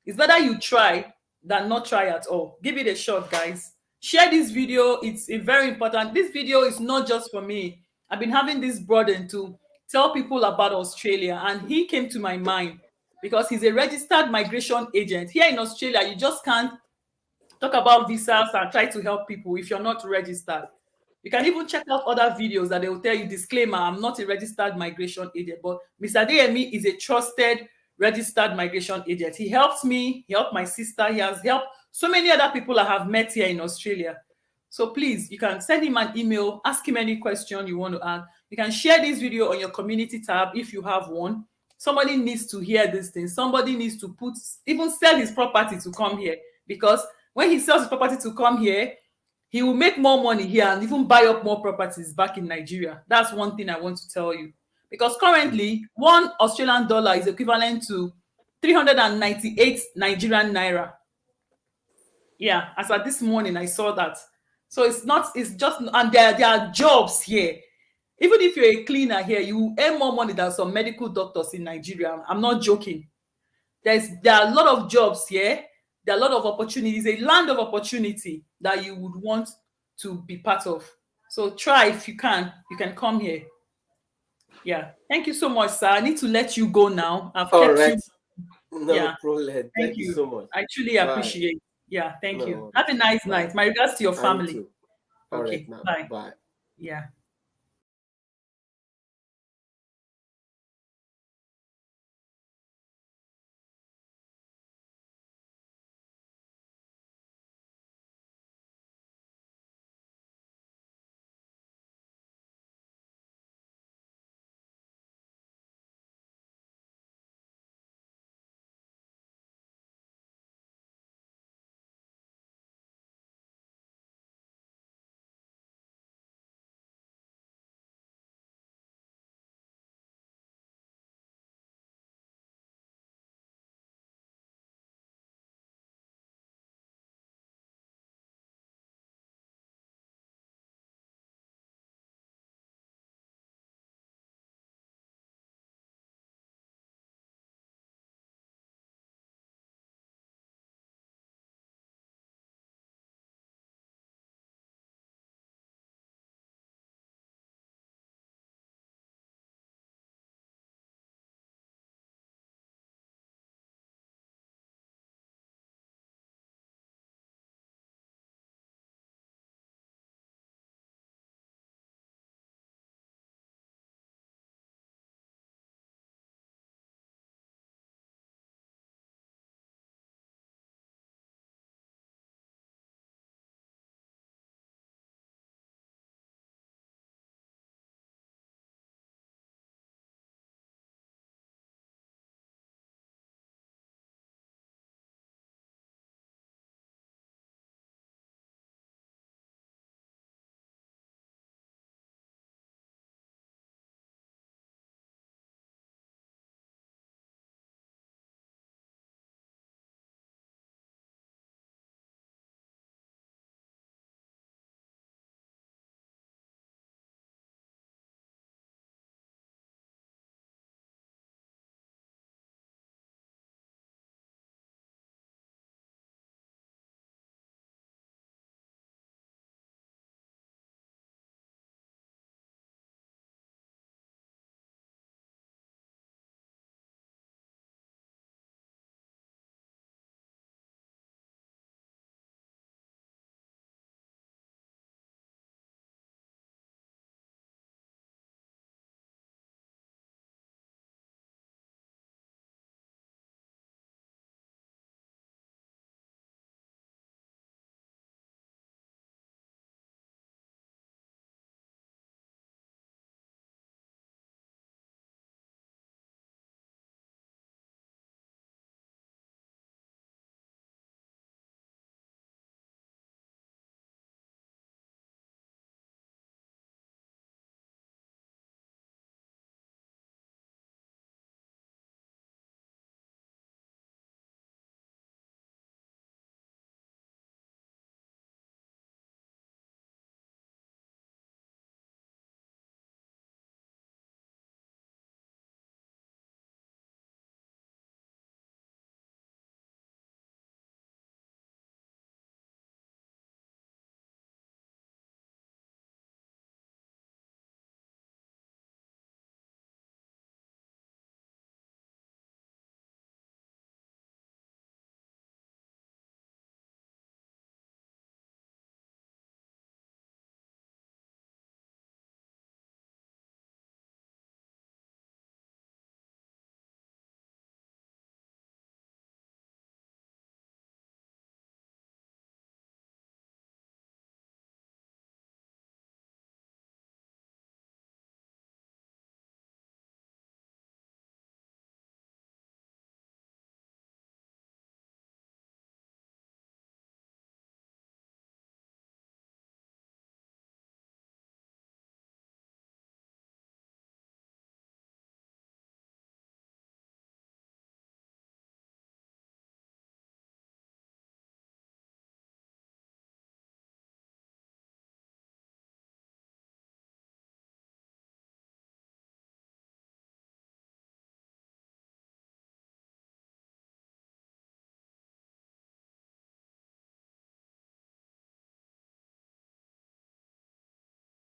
It's better you try than not try at all. Give it a shot, guys. Share this video. It's very important. This video is not just for me. I've been having this burden to tell people about Australia, and he came to my mind because he's a registered migration agent. Here in Australia, you just can't talk about visas and try to help people if you're not registered. You can even check out other videos that they will tell you, disclaimer, I'm not a registered migration agent, but Mr. Adeyemi is a trusted registered migration agent. He helped me, he helped my sister, he has helped so many other people I have met here in Australia. So please, you can send him an email, ask him any question you want to ask. You can share this video on your community tab if you have one. Somebody needs to hear this thing. Somebody needs to even sell his property to come here, because when he sells his property to come here, he will make more money here and even buy up more properties back in Nigeria. That's one thing I want to tell you. Because currently, one Australian dollar is equivalent to 398 Nigerian naira. Yeah, as at this morning, I saw that. So it's just, and there are jobs here. Even if you're a cleaner here, you earn more money than some medical doctors in Nigeria. I'm not joking. There are a lot of jobs here. There are a lot of opportunities, a land of opportunity that you would want to be part of. So try if you can come here. Yeah. Thank you so much, sir. I need to let you go now. I've kept you. No problem. Thank you so much. I truly appreciate it. Yeah, thank you. Have a nice night. My regards to your family. All right, now. Bye. Bye. Yeah.